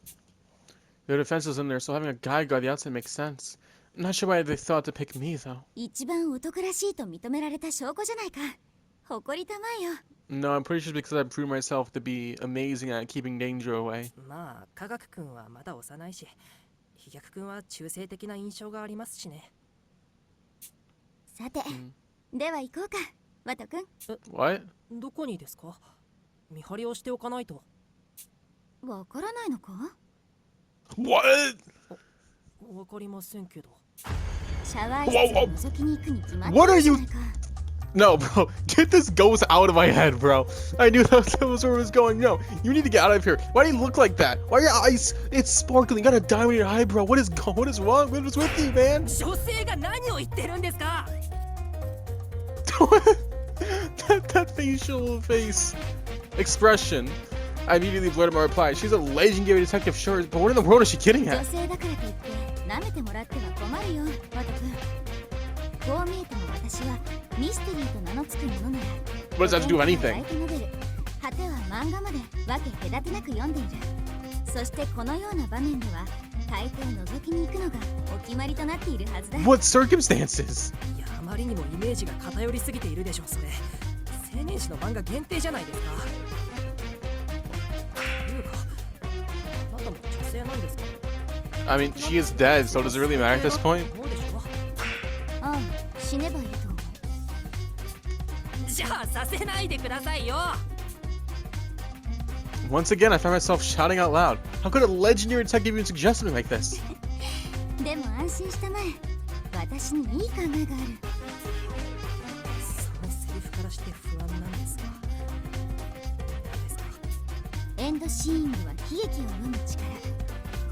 There are defenses in there, so having a guy guard the outside makes sense. I'm not sure why they thought to pick me, though. 一番男らしいと認められた証拠じゃないか。誇りたまえよ。 No, I'm pretty sure it's because I proved myself to be amazing at keeping danger away. まあ科学君はまだ幼いし、飛躍君は中性的な印象がありますしね。さて、では行こうか、ワト君。 What? どこにですか？見張りをしておかないと。わからないのか？ What? わかりませんけど。シャワー室を覗きに行くに決まって What are るじゃ you- ないか。 No, bro, get this ghost out of my head, bro. I knew that was where it was going. No, you need to get out of here. Why do you look like that? Why are your eyes? It's sparkling. You got a diamond in your eye, bro. What is wrong? What is with you, man? 女性が何を言ってるんですか。that facial face expression. I immediately blurted my reply. She's a legendary detective, sure, but what in the world is she getting 女 at? 性だからといって舐めてもらっては困るよ、ワト君。こう見えても私はミステリーと名の付くものなら What does that have to do with ライ anything? トノベル、果ては漫画まで分け隔てなく読んでいる。そしてこのような場面では大抵覗きに行くのがお決まりとなっているはずだ。 What circumstances? いや、あまりにもイメージが偏りすぎているでしょう。それ青年誌の漫画限定じゃないですか。というか、あなたも女性なんですか。 I mean, she is dead, so does it really matter at this point? どうでしょう。ああ、死ねばいいと思う。じゃあさせないでくださいよ。 Once again, I found myself shouting out loud. How could a legendary detective even suggest something like this? でも安心したまえ。私にいい考えがある。そのセリフからして不安なんですが。ですか。エンドシーングは悲劇を生む力。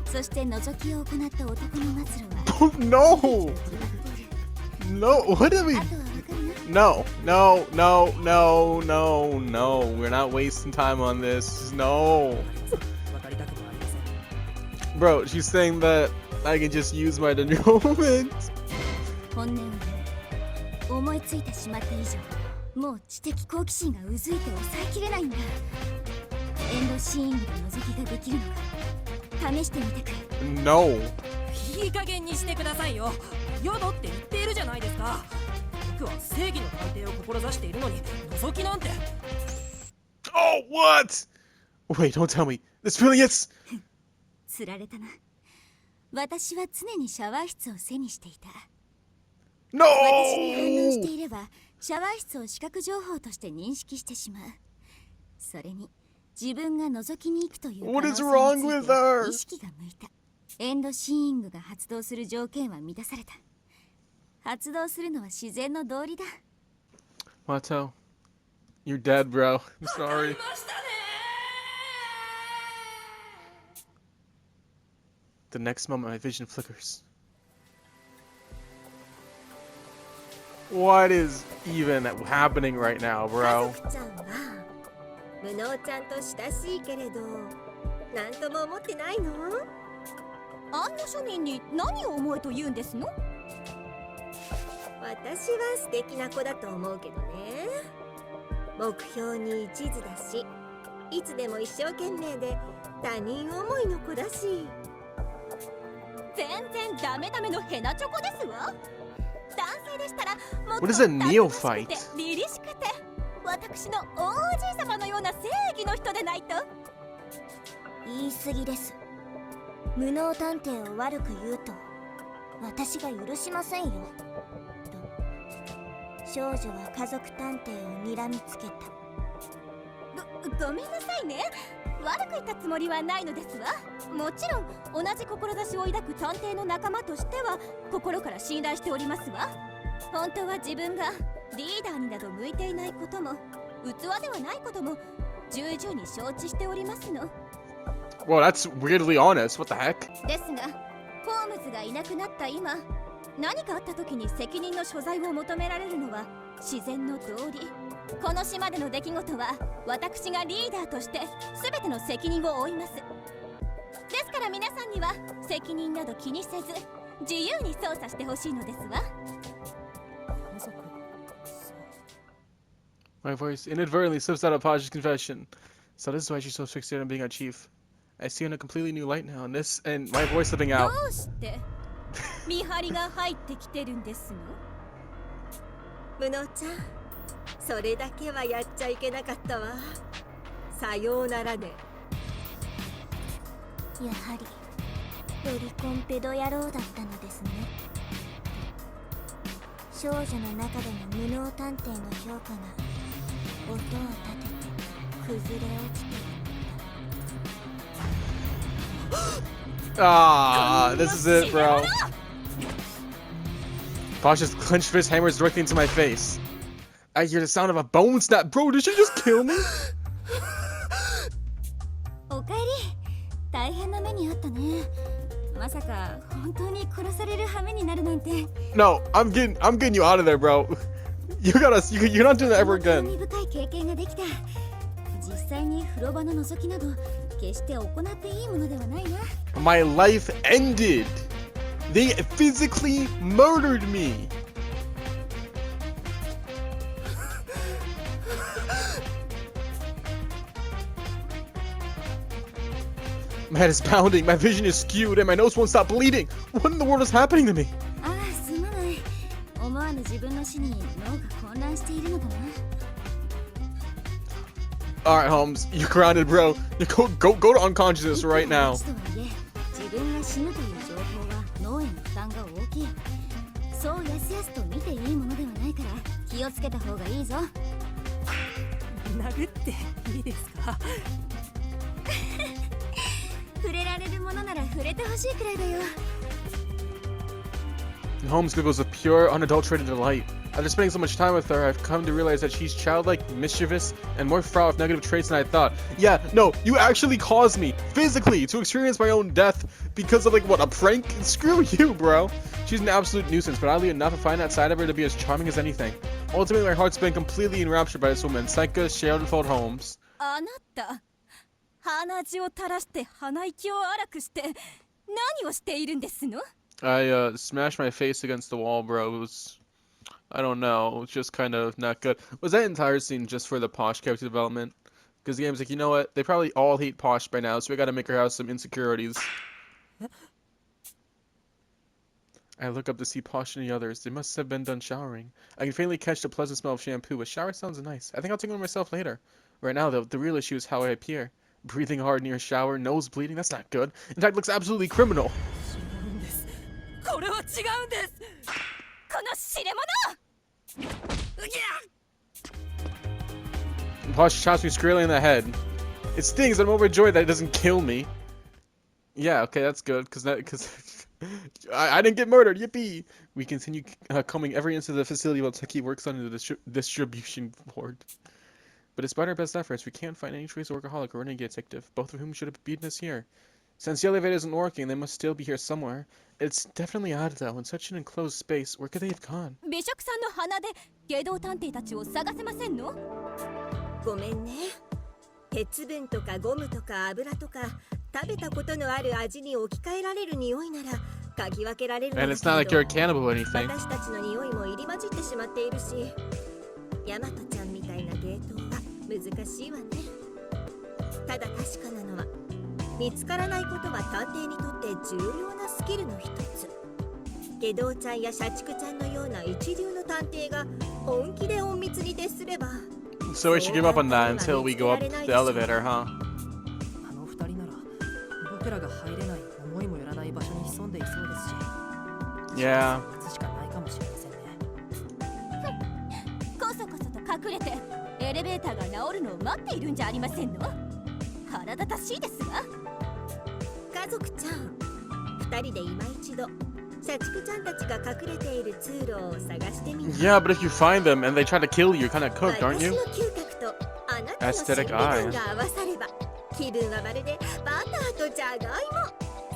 そして覗きを行った男の末路は Oh, no! No, what do we? あとはわかるな。 No, no, no, no, no, no. We're not wasting time on this. No. わかりたくもありません。 Bro, she's saying that I can just use my denouement. 本音を言う。思いついてしまった以上、もう知的好奇心がうずいて抑えきれないんだ。エンドシーングで覗きができるのか試してみてくれ。 No. いい加減にしてくださいよ。ヨドって言っているじゃないですか。僕は正義の探偵を志しているのに覗きなんて。 Oh, what? Wait, don't tell me. This really is. つられたな。私は常にシャワー室を背にしていた。 No! 私に反応していればシャワー室を視覚情報として認識してしまう。それに自分が覗きに行くという可 What 能 is 性 wrong につ with いて her? 意識が向いた。エンドシーングが発動する条件は満たされた。発動するのは自然の道理だ。 Wato, you're dead, bro. I'm sorry. The next moment, my vision flickers. What is even happening right now, 家 bro? 族ちゃんは無能ちゃんと親しいけれど何とも思ってないの？あんな庶民に何を思えと言うんですの？私は素敵な子だと思うけどね。目標に一途だしいつでも一生懸命で他人思いの子だし。全然ダメダメのヘナチョコですわ。男性でしたらもっと What is a たくまし neophyte? くて凛々しくて私のおじい様のような正義の人でないと。言い過ぎです。無能探偵を悪く言うと私が許しませんよ。と少女は家族探偵を睨みつけた。ごめんなさいね。悪く言ったつもりはないのですわ。もちろん同じ志を抱く探偵の仲間としては心から信頼しておりますわ。本当は自分がリーダーになど向いていないことも器ではないことも重々に承知しておりますの。 Well, that's weirdly honest. What the heck? ですがホームズがいなくなった今、何かあった時に責任の所在を求められるのは自然の道理。この島での出来事は私がリーダーとして全ての責任を負います。ですから皆さんには責任など気にせず自由に操作してほしいのですわ。家族。 My voice inadvertently slips out of Paj's confession. So this is why she's so fixated on being our chief. I see her in a completely new light now, and my voice slipping ど out. うして見張りが入ってきてるんですの？無能ちゃん、それだけはやっちゃいけなかったわ。さようならね。やはりロリコンペド野郎だったのですね。少女の中での無能探偵の評価が音を立てて崩れ落ちていった。Ah, this is it, bro. Pasha's clenched fist hammers directly into my face. I hear the sound of a bone snap. Bro, did she just kill me? おかえり。大変な目にあったね。まさか本当に殺される羽目になるなんて。No, I'm getting you out of there, bro. You're not doing that ever 興 again. 味深い経験ができた。実際に風呂場の覗きなど決して行っていいものではないな。My life ended. They physically murdered me. My head is pounding, my vision is skewed, and my nose won't stop bleeding. What in the world is happening to me? ああ、すまない。思わぬ自分の死に脳が混乱しているのだな。Alright, Holmes, you're grounded, bro. Go to unconsciousness right now. とはいえ、自分が死ぬという情報は脳への負担が大きい。そうやすやすと見ていいものではないから気をつけた方がいいぞ。殴っていいですか？触れられるものなら触れてほしいくらいだよ。Holmes giggles with pure, unadulterated delight. After spending so much time with her, I've come to realize that she's childlike, mischievous, and more fraught with negative traits than I thought. Yeah, no, you actually caused me, physically, to experience my own death because of, like, what, a prank? Screw you, bro. She's an absolute nuisance, but oddly enough, I find that side of her to be as charming as anything. Ultimately, my heart's been completely enraptured by this woman, Psycho Sherwood Holmes. あなた、鼻血を垂らして鼻息を荒くして何をしているんですの？ I smashed my face against the wall, bro. It was, I don't know, it was just kind of not good. Was that entire scene just for the Posh character development? Because the game's like, you know what? They probably all hate Posh by now, so we gotta make her have some insecurities. I look up to see Posh and the others. They must have been done showering. I can faintly catch the pleasant smell of shampoo. A shower sounds nice. I think I'll take one myself later. Right now, though, the real issue is how I appear. Breathing hard near a shower, nose bleeding, that's not good. In fact, it looks absolutely criminal. これは違うんです。この知れ者！ Posh chops me squarely in the head. It stings, I'm overjoyed that it doesn't kill me. Yeah, okay, that's good, because I didn't get murdered, yippee! We continue combing every inch of the facility while Techie works on the distribution board. But despite our best efforts, we can't find any trace of Workaholic or Renegade Detective, both of whom should have beaten us here. Since the elevator isn't working, they must still be here somewhere. It's definitely odd, though. In such an enclosed space, where could they have gone? 美食さんの鼻で芸道探偵たちを探せませんの？ごめんね。鉄分とかゴムとか油とか食べたことのある味に置き換えられる匂いなら嗅ぎ分けられるの And だ it's not like you're a けど、 cannibal or anything. 私たちの匂いも入り混じってしまっているし、ヤマトちゃんみたいな芸当は難しいわね。ただ確かなのは、見つからないことは探偵にとって重要なスキルの一つ。下道ちゃんや社畜ちゃんのような一流の探偵が本気で隠密に徹すれば、 So we should give up on that until we go up the elevator, huh? あの二人なら僕らが入れない思いもよらない場所に潜んでいそうですし。Yeah. 待つしかないかもしれませんね。こそこそと隠れてエレベーターが治るのを待っているんじゃありませんの？腹立たしいですわ。家族ちゃん、二人で今一度社畜ちゃんたちが隠れている通路を探してみな。 Yeah, but if you find them and they try to kill you, you're kind of cooked, aren't 私 you? の嗅覚とあなたの心理 Aesthetic 分 eye. が合わされば、気分はまるでバターとじゃがいも。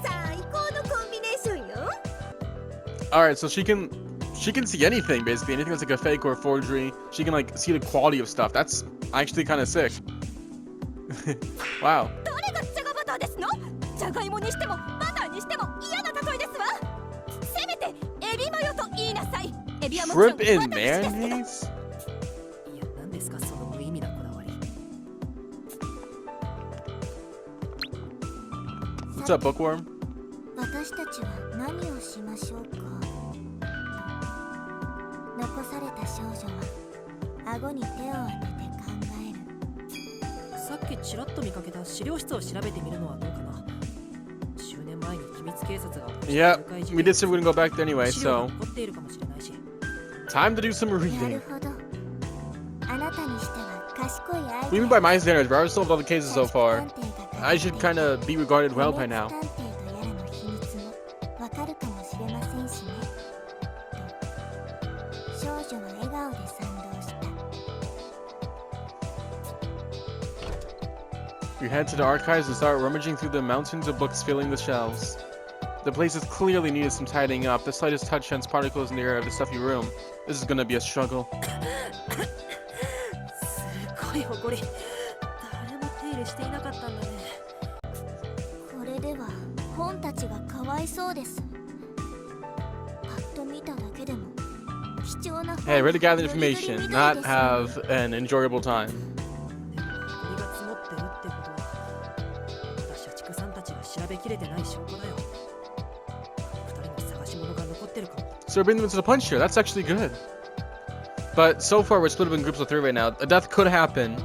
最高のコンビネーションよ。 Alright, so she can see anything, basically. Anything that's like a fake or a forgery. She can, like, see the quality of stuff. That's actually kind of sick. Wow. 誰がじゃがバターですの？じゃがいもにしてもバターにしても嫌な例えですわ。せめてエビマヨと言いなさい。エビはもちろん Shrimp in 私ですけど。 mayonnaise? いや、何ですかその無意味なこだわり。What's up, bookworm? 私たちは何をしましょうか。残された少女は顎に手を当てて考える。さっきちらっと見かけた資料室を調べてみるのはどうかな。10年前に秘密警察が起こした Yeah, 誘拐事件 we did say we're gonna go back there anyway, 資料 so が残っているかもしれないし。 time to do some なる reading. ほど。あなたにしては賢いアイ What do デ you mean ア。 by my standards, bro? I've solved all the cases so far. 社畜探偵が I should kind of be regarded well by now. 探偵とやらの秘 We head to the archives and start rummaging through the mountains of books filling the shelves. The place is clearly needed some tidying up. The slightest touch sends particles in the air of the stuffy room. This is gonna be a struggle. すごい埃。誰も手入れしていなかったんだね。これでは本たちがかわいそうです。パッと見ただけでも貴重な本 Hey, ready to gather ゴリゴリ information, みたい not です。 have an enjoyable time. でも埃が積もってるってことは、まだ社畜さんたちが調べきれてない証拠だよ。二人の探し物が残ってるかも。 So bring them into the punch here. That's actually good. But so far, we're split up in groups of 3 right now. A death could happen,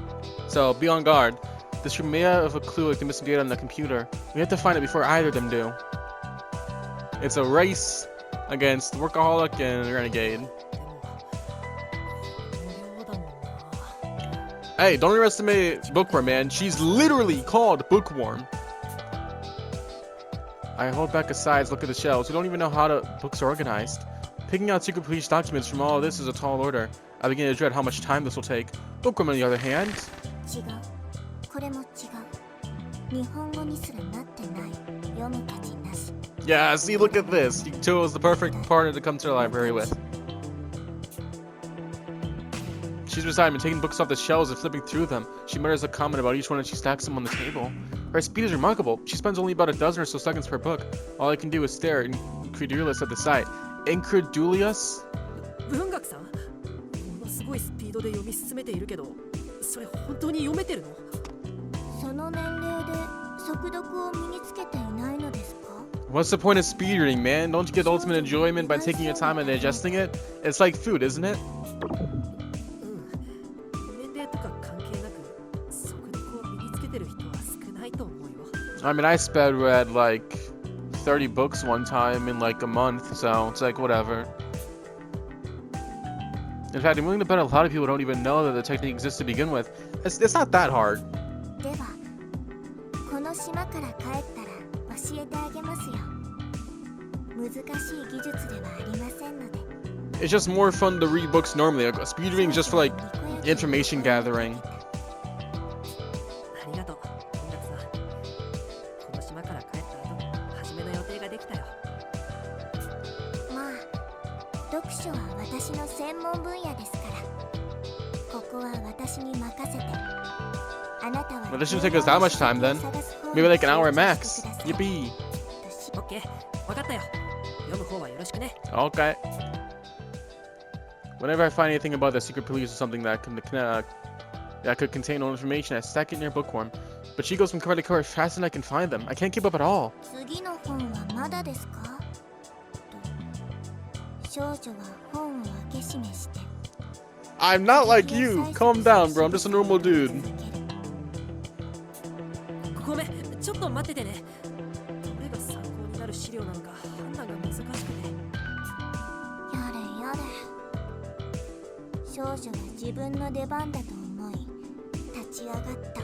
so be on guard. This may have a clue like the missing data on the computer. We have to find it before either of them do. It's a race against Workaholic and Renegade. でも、この量だもんな。 Hey, don't underestimate Bookworm, man. She's literally called Bookworm. I hold back aside, look at the shelves. We don't even know how the books are organized. Picking out secret police documents from all of this is a tall order. I begin to dread how much time this will take. Bookworm, on the other hand, 違う。これも違う。日本語にすらなってない。読む価値なし。 yeah, see, look at this. You chose the perfect partner to come to the library with. She's beside me, taking books off the shelves and flipping through them. She mutters a comment about each one as she stacks them on the table. Her speed is remarkable. She spends only about a dozen or so seconds per book. All I can do is stare, incredulous at the sight. Incredulous? 文学さん、ものすごいスピードで読み進めているけど、それ本当に読めてるの？その年齢で速読を身につけていないのですか？ What's the point of speed reading, man? Don't you get the ultimate enjoyment by taking your time and digesting it? It's like food, isn't it? 年齢とか関係なく、速読を身につけてる人は少ないと思うよ。I mean, I sped read like 30 books one time in like a month, so it's like whatever. In fact, I'm willing to bet a lot of people don't even know that the technique exists to begin with. It's not that hard. では、この島から帰ったら教えてあげますよ。難しい技術ではありませんので。 It's just more fun to read books normally. Like, speed reading is just for like information gathering. ありがとう、文学さん。この島から帰った後、初めの予定ができたよ。まあ、読書は私の専門分野ですから。ここは私に任せて。あなたは Well, this shouldn't take us that much time then. Maybe like an hour max. Yippee. オッケー、わかったよ。読む方はよろしくね。 Okay. Whenever I find anything about the secret police or something that could contain all information, I stack it near Bookworm. But she goes from cover to cover faster than I can find them. I can't keep up at all. 次の本はまだですか？と少女は本を開け閉めして。 I'm not like you. Calm down, bro. I'm just a normal dude. ごめん、ちょっと待っててね。どれが参考になる資料なのか判断が難しくて。やれやれ。少女は自分の出番だと思い立ち上がった。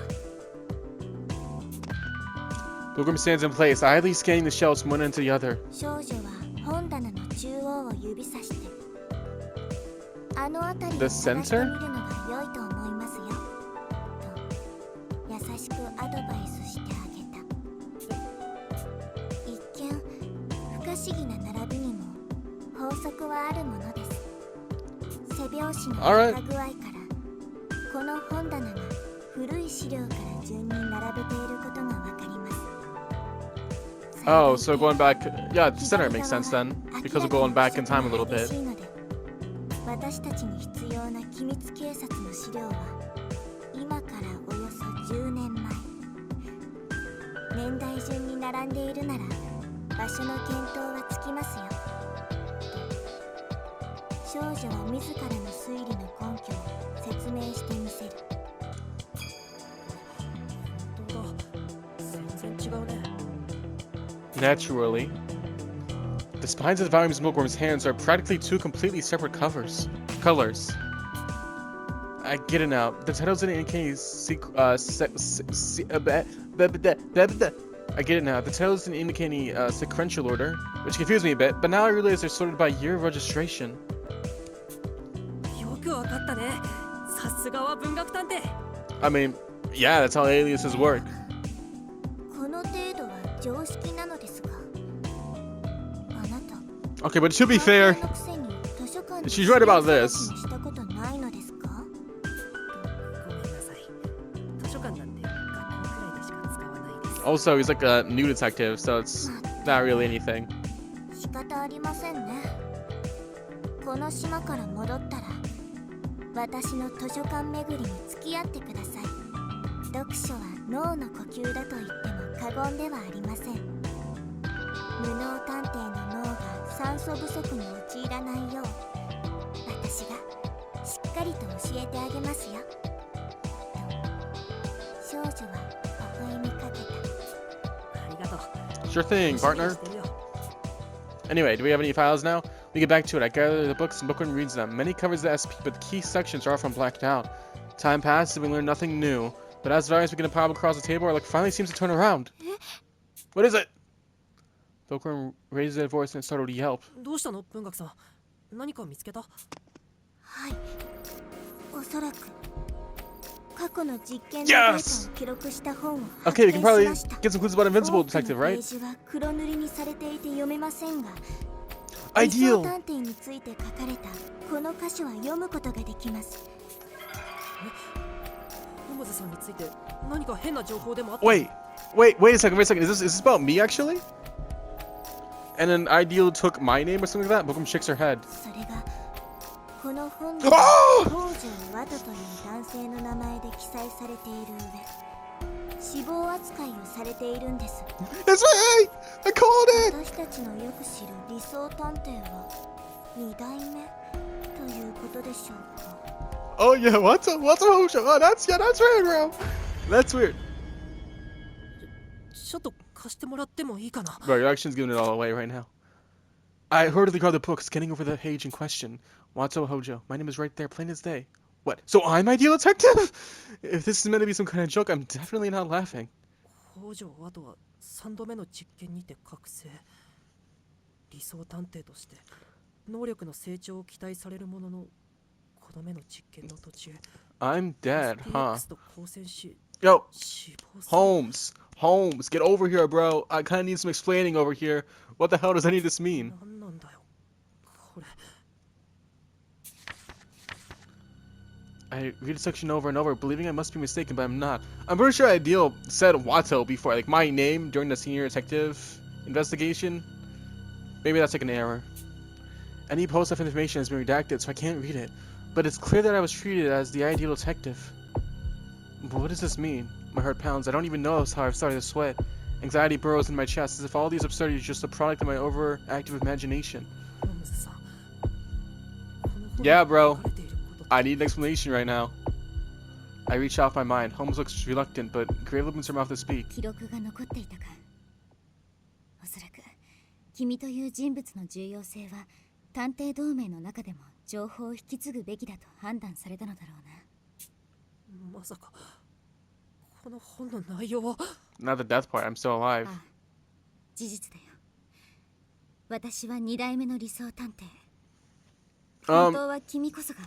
Bookworm stands in place, idly scanning the shelves from one end to the other. 少女は本棚の中央を指さして、あの辺りを The 探して center? みるのが良いと思いますよ。と優しくアドバイスしてあげた。一見不可思議な並びにも法則はあるものです。背拍子の中具合から、この本棚が古い資料から順に並べていることがわかります。 Oh, so going back... Yeah, the center makes sense then. Because of going back in time a little bit. 私たちに必要な機密警察の資料は今からおよそ10年前。年代順に並んでいるなら場所の見当はつきますよ。少女は自らの推理の根拠を説明してみせる。本当だ、全然違うね。 Naturally. The spines of the volumes in Bookworm's hands are practically two completely separate colors. I get it now. The titles didn't indicate I get it now. The titles didn't indicate any sequential order, which confused me a bit, but now I realize they're sorted by year of registration. よくわかったね。さすがは文学探偵。 I mean, yeah, that's how aliases work. 常識なのですが、あなた Okay, but to be fair, 探偵のくせに図書館で she's right about 資料 this. 探しもしたことないのですか？ごめんなさい。図書館なんて学校くらいでしか使わないです。 Also, he's like a new detective, so it's not really anything. 仕方ありませんね。この島から戻ったら私の図書館巡りに付き合ってください。読書は脳の呼吸だと言っても過言ではありません。無能探偵の脳が酸素不足に陥らないよう私がしっかりと教えてあげますよ。と少女は微笑みかけた。ありがとう。 Sure thing, 楽しみに partner. してるよ。 Anyway, do we have any files now? We get back to it. I gather the books and Bookworm reads them. Many covers the SP, but the key sections are often blacked out. Time passes and we learn nothing new. But as various begin to pile across the table, our luck finally seems to turn around. What is it? Bookworm raises his voice in a startled yelp. どうしたの文学さん。何か見つけた？はい、おそらく過去の実験のデータを記録した本を発 Okay, 見 we し can ま probably した。 get some clues about Invincible 多くの Detective, ペ right? ージは黒塗りにされていて読めませんが、理 Ideal. 想探偵について書かれたこの箇所は読むことができます。本瀬さんについて何か変な情報でもあった？ Wait a second, Is this about me actually? And then Ideal took my name or something like that? Bookworm shakes her head. それがこの本で Oh! 北条ワトという男性の名前で記載されている上、死亡扱いをされているんです。 That's right! I called it! 私たちのよく知る理想探偵は2代目ということでしょうか。 Oh yeah, what's a Hojo? Oh, that's weird, bro. That's weird. ちょっと貸してもらってもいいかな？ Bro, your action's giving it all away right now. I hurriedly grabbed the book, scanning over the page in question. Wato Hojo. My name is right there, plain as day. What? So I'm Ideal Detective? If this is meant to be some kind of joke, I'm definitely not laughing. 北条ワトは3度目の実験にて覚醒。理想探偵として能力の成長を期待されるものの、この目の実験の途中 I'm dead, huh? SPX と交戦し Yo, 死亡する。 Holmes, get over here, bro. I kind of need some explaining over here. What the hell does any of this mean? 何なんだよこれ。 I read the section over and over, believing I must be mistaken, but I'm not. I'm pretty sure Ideal said Wato before, like my name during the senior detective investigation. Maybe that's like an error. Any post of information has been redacted, so I can't read it. But it's clear that I was treated as the Ideal Detective. But what does this mean? My heart pounds. I don't even know how I've started to sweat. Anxiety burrows in my chest, as if all these absurdities are just a product of my overactive imagination. 本瀬さん、この本に Yeah, bro. 書かれていることって I need an explanation right now. I reach off my mind. Holmes looks reluctant, but Grave opens her mouth to speak. 記録が残っていたか。おそらく君という人物の重要性は探偵同盟の中でも情報を引き継ぐべきだと判断されたのだろうな。まさかこの本の内容は。 Not the death part. I'm still alive. ああ、事実だよ。私は2代目の理想探偵。本当は君こそが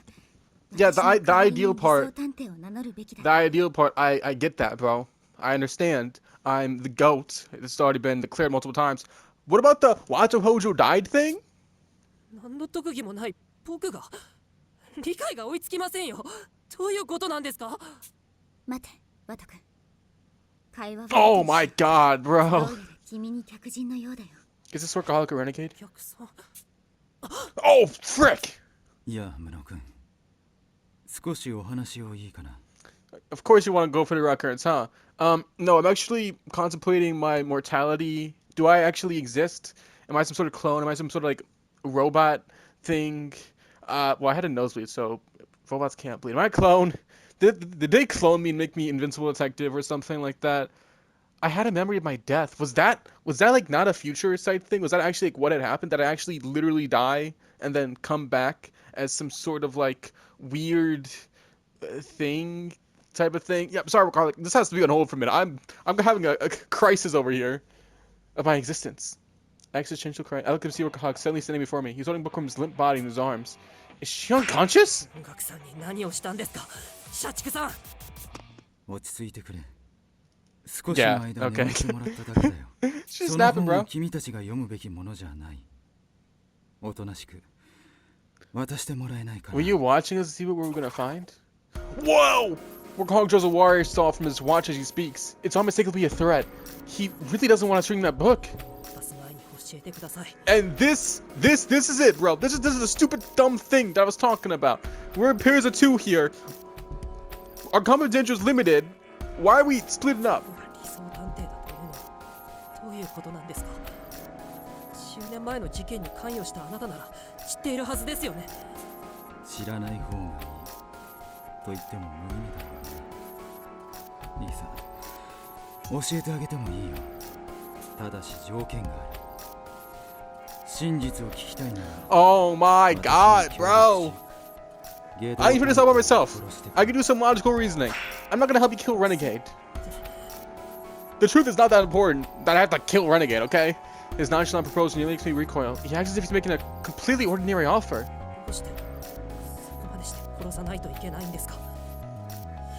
Yeah, 私の the 代わりに ideal 理 part. 想探偵を名乗るべきだ。 The ideal part, I get that, bro. I understand. I'm the GOAT. It's already been declared multiple times. What about the Wato Hojo died thing? 何の特技もない僕が理解が追いつきませんよ。どういうことなんですか？待て、ワト君。会話は Oh my god, どうや bro. ら君に客人のようだよ。 Is this workaholic a renegade? お客さん。 Oh, frick! いや、村尾君。少しお話をいいかな。 Of course you want to go for the records, huh? No, I'm actually contemplating my mortality. Do I actually exist? Am I some sort of clone? Am I some sort of like robot thing? Well, I had a nosebleed, so robots can't bleed. Am I a clone? Did they clone me and make me invincible detective or something like that? I had a memory of my death. Was that like not a future sight thing? Was that actually like what had happened? Did I actually literally die and then come back as some sort of like weird thing type of thing? Yeah, sorry, Carl. This has to be on hold for a minute. I'm having a crisis over here of my existence. Existential crisis. I look to see Workaholic suddenly standing before me. He's holding Bookworm's limp body in his arms. Is she unconscious? 文学さんに何をしたんですか？社畜さん。落ち着いてくれ。少しの間眠ってもらっただけだよ。 She's その snapping, 本は bro. 君たちが読むべきものじゃない。おとなしく渡してもらえないか Were ら。 you watching us to see what we were gonna find? Whoa! Workaholic draws a warrior star from his watch as he speaks. It's unmistakably a threat. He really doesn't want us reading that book. 出す前に教えてください。 And this is it, bro. This is the stupid, dumb thing that I was talking about. We're in pairs of two here. Our common danger is limited. Why are we splitting up? 理想探偵だというのはどういうことなんですか。10年前の事件に関与したあなたなら知っているはずですよね。知らない方がいいと言っても無意味だろうね。いいさ、教えてあげてもいいよ。ただし条件がある。真実を聞きたいなら Oh my god, bro. I can figure this out by myself. I can do some logical reasoning. I'm not gonna help you kill Renegade. The truth is not that important that I have to kill Renegade, okay? His nonchalant proposal nearly makes me recoil. He acts as if he's making a completely ordinary offer. どうしてそこまでして殺さないといけないんですか。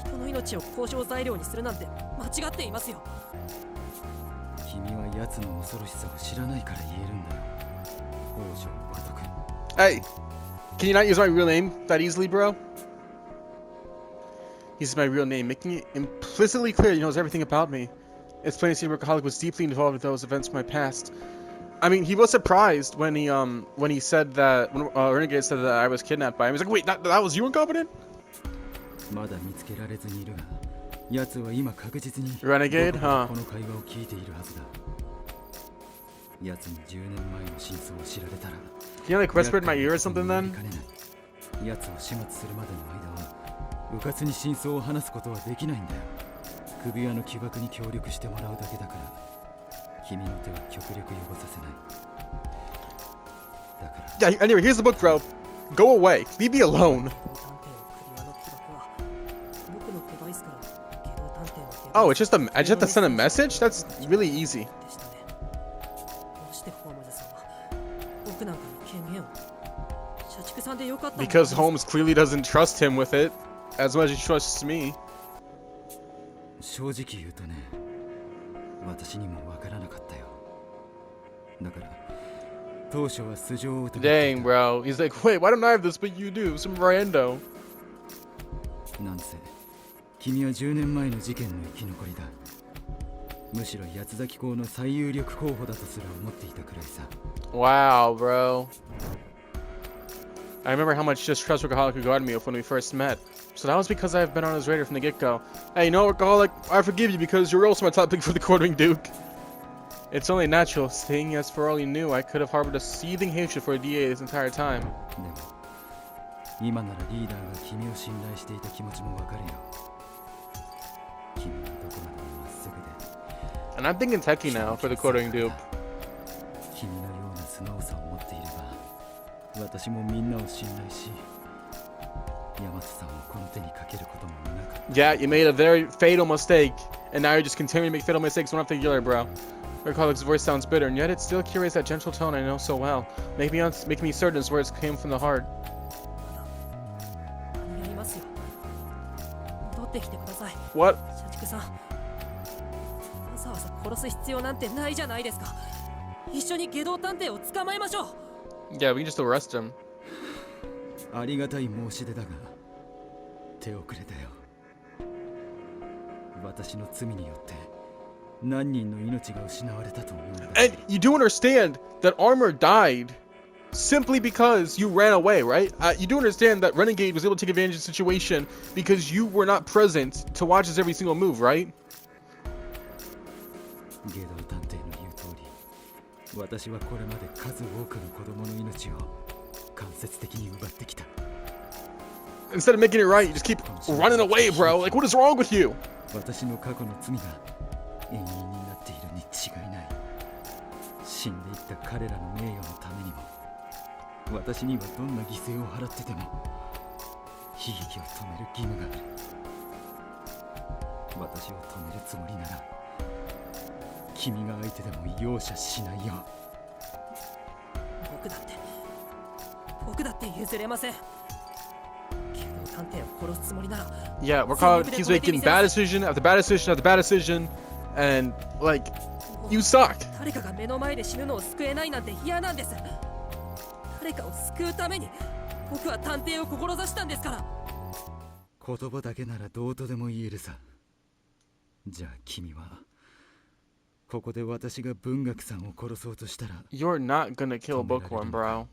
人の命を交渉材料にするなんて間違っていますよ。君は奴の恐ろしさを知らないから言えるんだよ。北条和人君。 Hey, can you not use my real name that easily, bro? He uses my real name, making it implicitly clear he knows everything about me. It's plain to see Workaholic was deeply involved with those events from my past. I mean, he was surprised when he said that when Renegade said that I was kidnapped by him. He's like, wait, that was you, Incompetent? まだ見つけられずにいるが、奴は今確実に Renegade, どこか huh? でこの会話を聞いているはずだ。奴に10年前の真相を知られたら Can you like whisper in my ear or something なり then? かねない。奴を始末するまでの間は迂闊に真相を話すことはできないんだよ。首輪の起爆に協力してもらうだけだから、君の手は極力汚させない。だから Yeah. Anyway, here's the book, bro. Go away. Leave me alone. 探偵の首輪の起爆は僕のデバイスからゲド探偵のデバイス Oh, it's just I just have to send a message. That's really easy. でしたね。どうしてホームズさんは僕なんかに権限を。社畜さんでよかったんだ。 Because Holmes clearly doesn't trust him with it as much as he trusts me. 正直言うとね、私にもわからなかったよ。だから当初は素性を疑っていた。 Dang, bro. He's like, wait, why don't I have this, but you do? Some rando. なんせ君は10年前の事件の生き残りだ。むしろ八つ崎校の最有力候補だとすら思っていたくらいさ。 Wow, bro. I remember how much distrust Workaholic regarded me when we first met. So that was because I've been on his radar from the get-go. Hey, you know, Workaholic, I forgive you because you're also my top pick for the Quartering Duke. It's only natural, seeing as for all you knew, I could have harbored a seething hatred for a DA this entire time. でも今ならリーダーが君を信頼していた気持ちもわかるよ。君はどこまでもまっすぐで And I'm thinking techie now for the Quartering Duke. 君のような素直さを持っていれば私もみんなを信頼し、大和さんをこの手にかけることもなかった。 Yeah, you made a very fatal mistake, and now you're just continuing to make fatal mistakes one after the other, bro. Workaholic's voice sounds bitter, and yet it still carries that gentle tone I know so well, making me certain his words came from the heart. 間に合いますよ。戻ってきてください。 What? 社畜さん。わざわざ殺す必要なんてないじゃないですか。一緒に下道探偵を捕まえましょう。 Yeah, we can just arrest him. ありがたい申し出だが手遅れだよ。私の罪によって何人の命が失われたと思うんだ。 And you do understand that Armor died simply because you ran away, right? You do understand that Renegade was able to take advantage of the situation because you were not present to watch his every single move, right? 下道探偵の言う通り、私はこれまで数多くの子供の命を間接的に奪ってきた。 Instead of making it right, you just keep running away, bro. Like, what is wrong with you? 私の過去の罪が永遠になっているに違いない。死んでいった彼らの名誉のためにも、私にはどんな犠牲を払ってでも悲劇を止める義務がある。私を止めるつもりなら君が相手でも容赦しないよ。僕だって譲れません。下道探偵を殺すつもりなら Yeah, we're calling. He's making bad decision after bad decision after bad decision. And, like, you suck. 誰かが目の前で死ぬのを救えないなんて嫌なんです。誰かを救うために僕は探偵を志したんですから。言葉だけならどうとでも言えるさ。じゃあ君はここで私が文学さんを殺そうとしたら You're not gonna kill Bookworm, bro.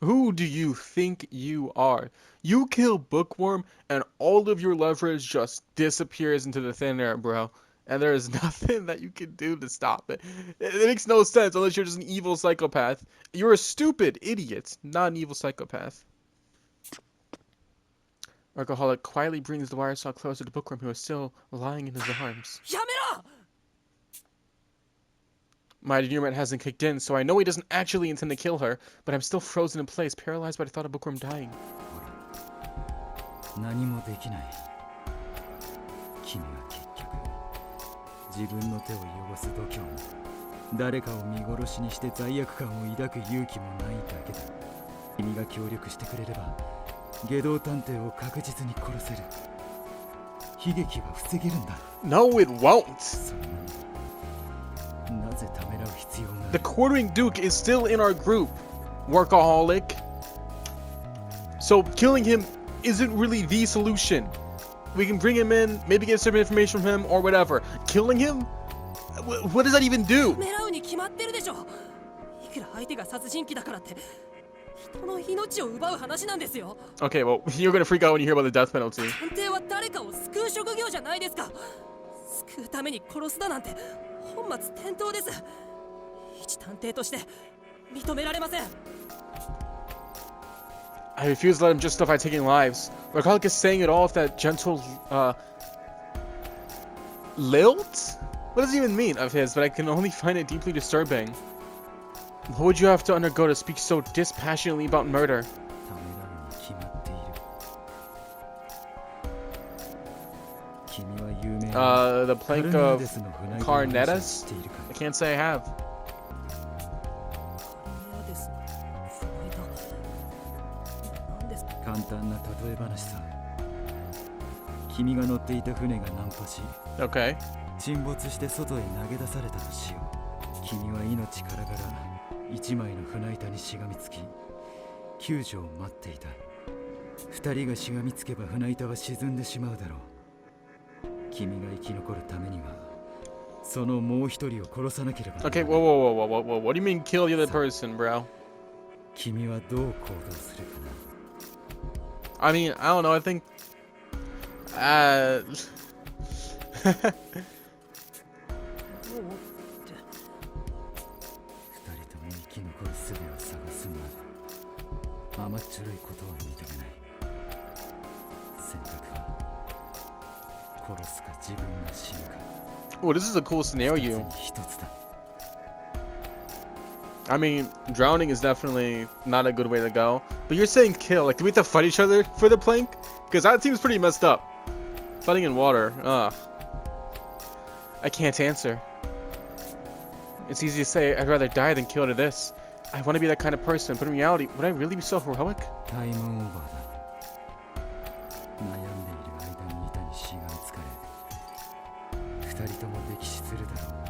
Who do you think you are? You kill Bookworm and all of your leverage just disappears into the thin air, bro. And there is nothing that you can do to stop it. It makes no sense unless you're just an evil psychopath. You're a stupid idiot, not an evil psychopath. Alcoholic quietly brings the wire saw closer to Bookworm, who is still lying in his arms. やめろ! My denouement hasn't kicked in, so I know he doesn't actually intend to kill her, but I'm still frozen in place, paralyzed by the thought of Bookworm dying. 何もできない。君は結局自分の手を汚す度胸も誰かを見殺しにして罪悪感を抱く勇気もないだけだ。君が協力してくれれば下道探偵を確実に殺せる。悲劇は防げるんだ。 No, it won't! そんなになぜためらう必要がある？ The quartering Duke is still in our group, workaholic. So killing him isn't really the solution. We can bring him in, maybe get some information from him or whatever. Killing him? What does that even do? 狙うに決まってるでしょ。いくら相手が殺人鬼だからって人の命を奪う話なんですよ。 Okay, well, you're gonna freak out when you hear about the death penalty. 探偵は誰かを救う職業じゃないですか。救うために殺すだなんて本末転倒です。一探偵として認められません。I refuse to let him justify taking lives. Workaholic is saying it all with that gentle, lilt? What does it even mean of his? But I can only find it deeply disturbing. What would you have to undergo to speak so dispassionately about murder? ためらうに決まっている。君は有名な The plank of Carnetas? I can't say I have. 簡単な例え話さ。君が乗っていた船が難破し、 Okay. 沈没して外へ投げ出されたとしよう。君は命からがら一枚の船板にしがみつき、救助を待っていた。二人がしがみつけば船板は沈んでしまうだろう。君が生き残るためには、そのもう一人を殺さなければならない。 Okay, whoa. What do you mean kill the other person, bro? 君はどう行動するかな。I mean, I don't know, I think... 二人とも生き残る術を探すんだ。甘っちょろいことは認めない。選択は殺すか自分が死ぬか。 Oh, this is a cool scenario. 一つだ。I mean, drowning is definitely not a good way to go. But you're saying kill. Like, do we have to fight each other for the plank? Because that seems pretty messed up. Fighting in water. Ugh. I can't answer. It's easy to say I'd rather die than kill to this. I want to be that kind of person, but in reality, would I really be so heroic? タイムオーバーだ。悩んでいる間に板にしがみつかれ、二人とも溺死するだろう。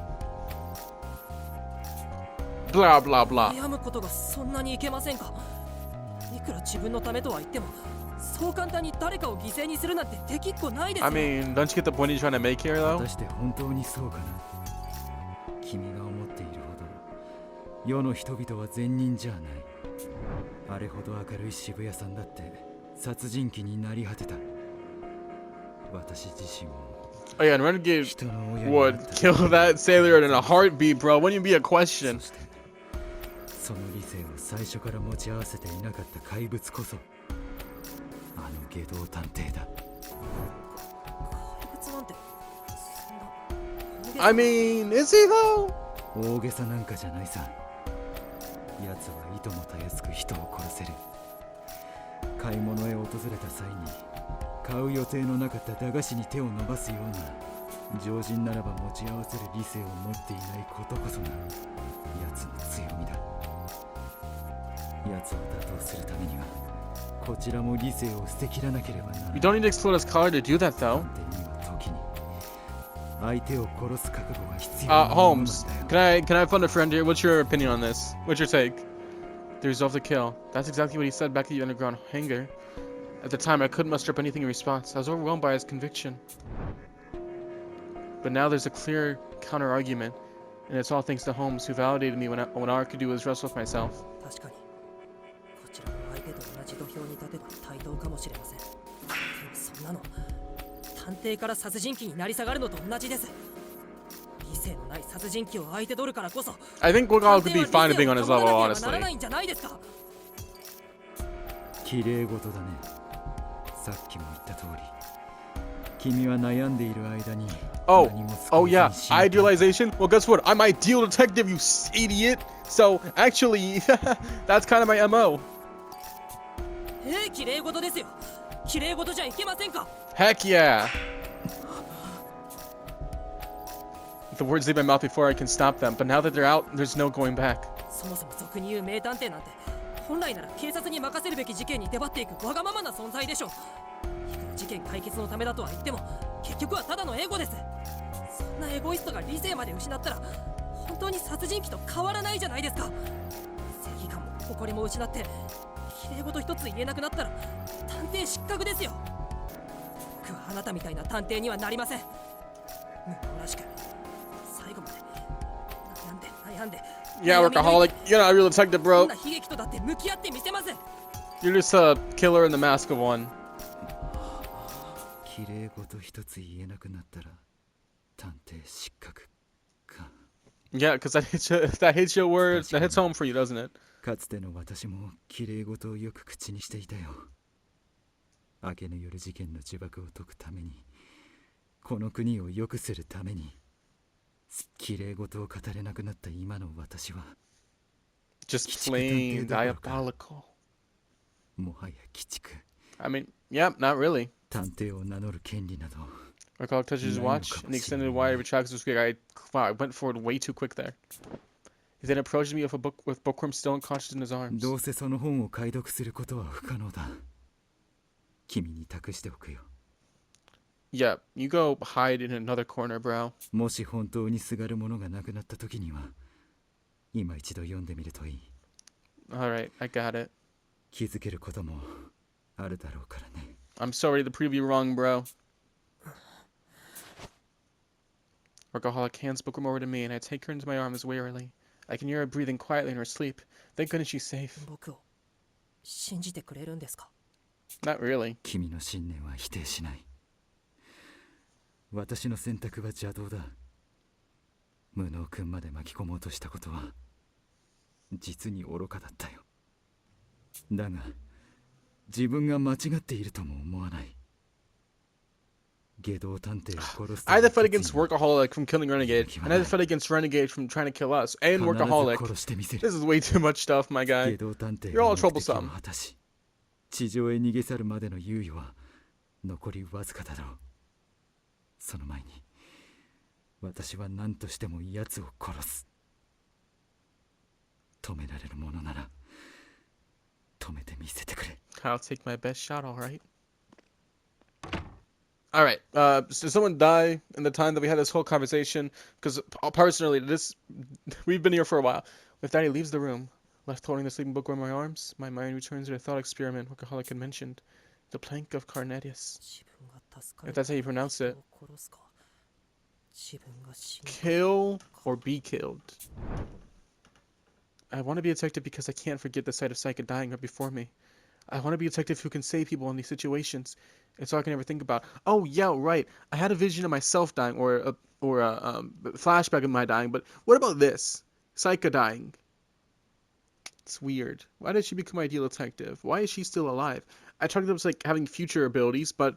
Blah, blah, blah. 悩むことがそんなにいけませんか。いくら自分のためとは言っても、そう簡単に誰かを犠牲にするなんてできっこないですよ。 I mean, don't you get the point you're trying to make here, 果 though? たして本当にそうかな。君が思っているほど世の人々は善人じゃない。あれほど明るい渋谷さんだって殺人鬼になり果てた。私自身も Oh yeah, and Renegade 人の親に would なった。 kill that sailor in a heartbeat, bro. Wouldn't even be a question. そしてその理性を最初から持ち合わせていなかった怪物こそあの下道探偵だ。怪物なんてそんな I mean, is he though? 大げさなんかじゃないさ。奴はいともたやすく人を殺せる。買い物へ訪れた際に買う予定のなかった駄菓子に手を伸ばすような常人ならば持ち合わせる理性を持っていないことこそが奴の強みだ。奴を打倒するためにはこちらも理性を捨てきらなければならない。 You don't need to explode his collar to do that, though. 探偵には時に Holmes, can I find a friend here? What's your opinion on this? What's your take? They resolved the kill. That's exactly what he said back at the underground hangar. At the time, I couldn't muster up anything in response. I was overwhelmed by his conviction. But now there's a clear counter-argument, and it's all thanks to Holmes, who validated me when all I could do was wrestle with myself. 確かにこちらの相手と同じ土俵に立てば対等かもしれません。でもそんなの探偵から殺人鬼になり下がるのと同じです。理性のない殺人鬼を相手取るからこそ I think Gorgal could be fine at being on his level, honestly. ならないんじゃないですか。綺麗事だね。さっきも言った通り、君は悩んでいる間に Oh yeah, idealization? Well, guess what? I'm ideal detective, you idiot! So, actually, that's kind of my MO. 綺麗事ですよ。綺麗事じゃいけませんか。 Heck yeah! The words leave my mouth before I can stop them, but now that they're out, there's no going back. そもそも俗に言う名探偵なんて本来なら警察に任せるべき事件に出張っていくわがままな存在でしょう。いくら事件解決のためだとは言っても結局はただのエゴです。そんなエゴイストが理性まで失ったら本当に殺人鬼と変わらないじゃないですか。正義感も誇りも失って綺麗事一つ言えなくなったら探偵失格ですよ。僕はあなたみたいな探偵にはなりません。無能らしく最後まで悩んで Yeah, workaholic, you're not a real detective, bro. どんな悲劇とだって向き合ってみせます。 You're just a killer in the mask of one. 綺麗事一つ言えなくなったら探偵失格か。 Yeah, because that hits your words, that hits home for you, doesn't it? かつての私も綺麗事をよく口にしていたよ。明けの夜事件の呪縛を解くために、この国を良くするために、綺麗事を語れなくなった今の私は Just plain diabolical. もはや鬼畜。 I mean, yeah, not really. 探偵を名乗る権利など Recall touches his watch, and the extended wire retracts his quick. Wow, I went forward way too quick there. He then approaches me with Bookworm still unconscious in his arms. どうせその本を解読することは不可能だ。君に託しておくよ。Yeah, you go hide in another corner, bro. もし本当にすがるものがなくなった時には、今一度読んでみるといい。Alright, I got it. 気づけることもあるだろうからね。I'm sorry to prove you wrong, bro. Workaholic hands Bookworm over to me, and I take her into my arms wearily. I can hear her breathing quietly in her sleep. Thank goodness she's safe. 僕を信じてくれるんですか。 Not really. 君の信念は否定しない。私の選択は邪道だ。無能君まで巻き込もうとしたことは実に愚かだったよ。だが自分が間違っているとも思わない。下道探偵を殺す。I had to fight against Workaholic from killing Renegade, and I had to fight against Renegade from trying to kill us, and Workaholic. This is way too much stuff, my guy. You're all troublesome. 地上へ逃げ去るまでの猶予は残りわずかだろう。その前に私は何としても奴を殺す。止められるものなら止めてみせてくれ。 I'll take my best shot, alright? Alright, so someone die in the time that we had this whole conversation? Because personally, we've been here for a while. If Daddy leaves the room, left holding the sleeping bookworm in my arms, my mind returns to the thought experiment Workaholic had mentioned. The plank of Carnetius. If that's how you pronounce it. Kill or be killed. I want to be a detective because I can't forget the sight of Psyche dying right before me. I want to be a detective who can save people in these situations. It's all I can ever think about. Oh yeah, right. I had a vision of myself dying, or a flashback of my dying. But what about this? Psyche dying. It's weird. Why did she become my ideal detective? Why is she still alive? I tried to like having future abilities, but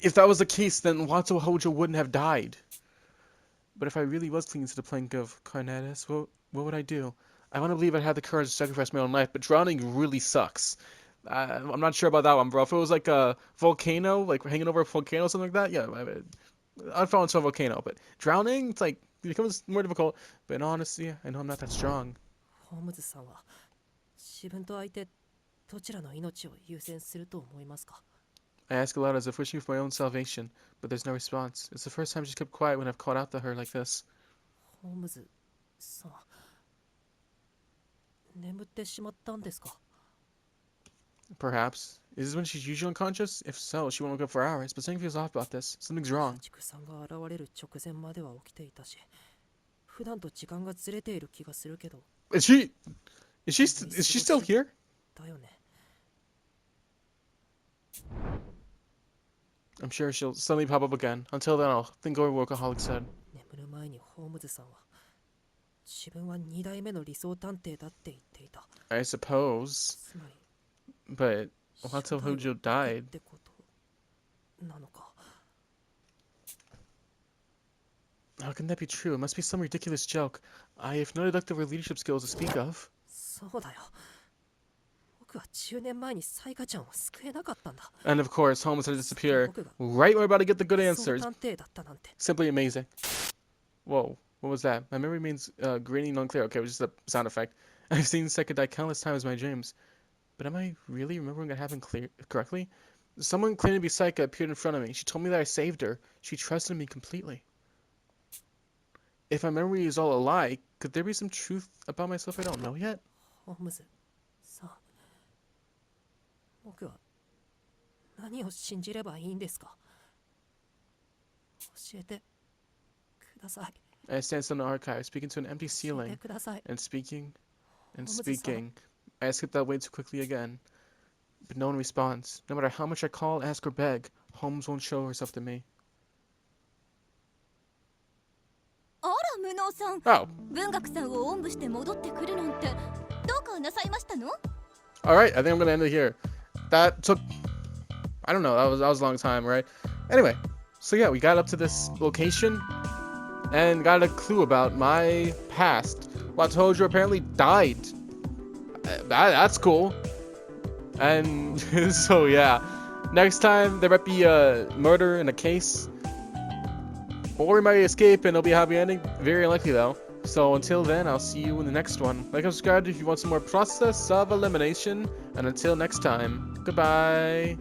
if that was the case, then Wato Hojo wouldn't have died. But if I really was clinging to the plank of Carnetis, what would I do? I want to believe I'd have the courage to sacrifice my own life, but drowning really sucks. I'm not sure about that one, bro. If it was like a volcano, like hanging over a volcano or something like that, yeah, I'd fall into a volcano. But drowning, it's like, it becomes more difficult. But in honesty, I know I'm not that strong. ホームズさんは自分と相手どちらの命を優先すると思いますか。I ask aloud as if wishing for my own salvation, but there's no response. It's the first time she's kept quiet when I've called out to her like this. ホームズさん、眠ってしまったんですか？ Perhaps. Is this when she's usually unconscious? If so, she won't wake up for hours, but something feels off about this. Something's 社 wrong. 畜さんが現れる直前までは起きていたし、普段と時間がずれている気がするけど。Is she still here? だよね。 I'm sure she'll suddenly pop up again. Until then, I'll think over what Workaholic said. 眠る前にホームズさんは自分は2代目の理想探偵だって言っていた。 I suppose. つまり But Wato 初代 Hojo は僕っ died. てことなのか。 How can that be true? It must be some ridiculous joke. I have no deductive or leadership skills to speak of. そうだよ。僕は10年前にサイカちゃんを救えなかったんだ。 And of course, Holmes had to disappear right when we're about to get the good 理想 answers. 探偵だったなんて。 Simply amazing. Whoa, what was that? My memory remains grainy and unclear. Okay, it was just a sound effect. I've seen Second die countless times in my dreams. But am I really remembering what happened correctly? Someone claiming to be Psyche appeared in front of me. She told me that I saved her. She trusted me completely. If my memory is all a lie, could there be some truth about myself I don't know yet? ホームズさん、僕は何を信じればいいんですか？教えてください。 I stand still in the archive, speaking to an empty 教え ceiling, てください。 and speaking and Holmes-san. speaking. I skipped that way too quickly again. But no one responds. No matter how much I call, ask, or beg, Holmes won't show herself to me. あら無能さん、 Oh, 文学さんをおんぶして戻ってくるなんてどうかなさいましたの？ alright, I think I'm gonna end it here. That took, I don't know, that was a long time, right? Anyway, so yeah, we got up to this location and got a clue about my past. Watojo apparently died. That's cool. And so yeah, next time there might be a murder in a case, or we might escape and it'll be a happy ending. Very unlikely though. So until then, I'll see you in the next one. Like and subscribe if you want some more process of elimination. And until next time, goodbye.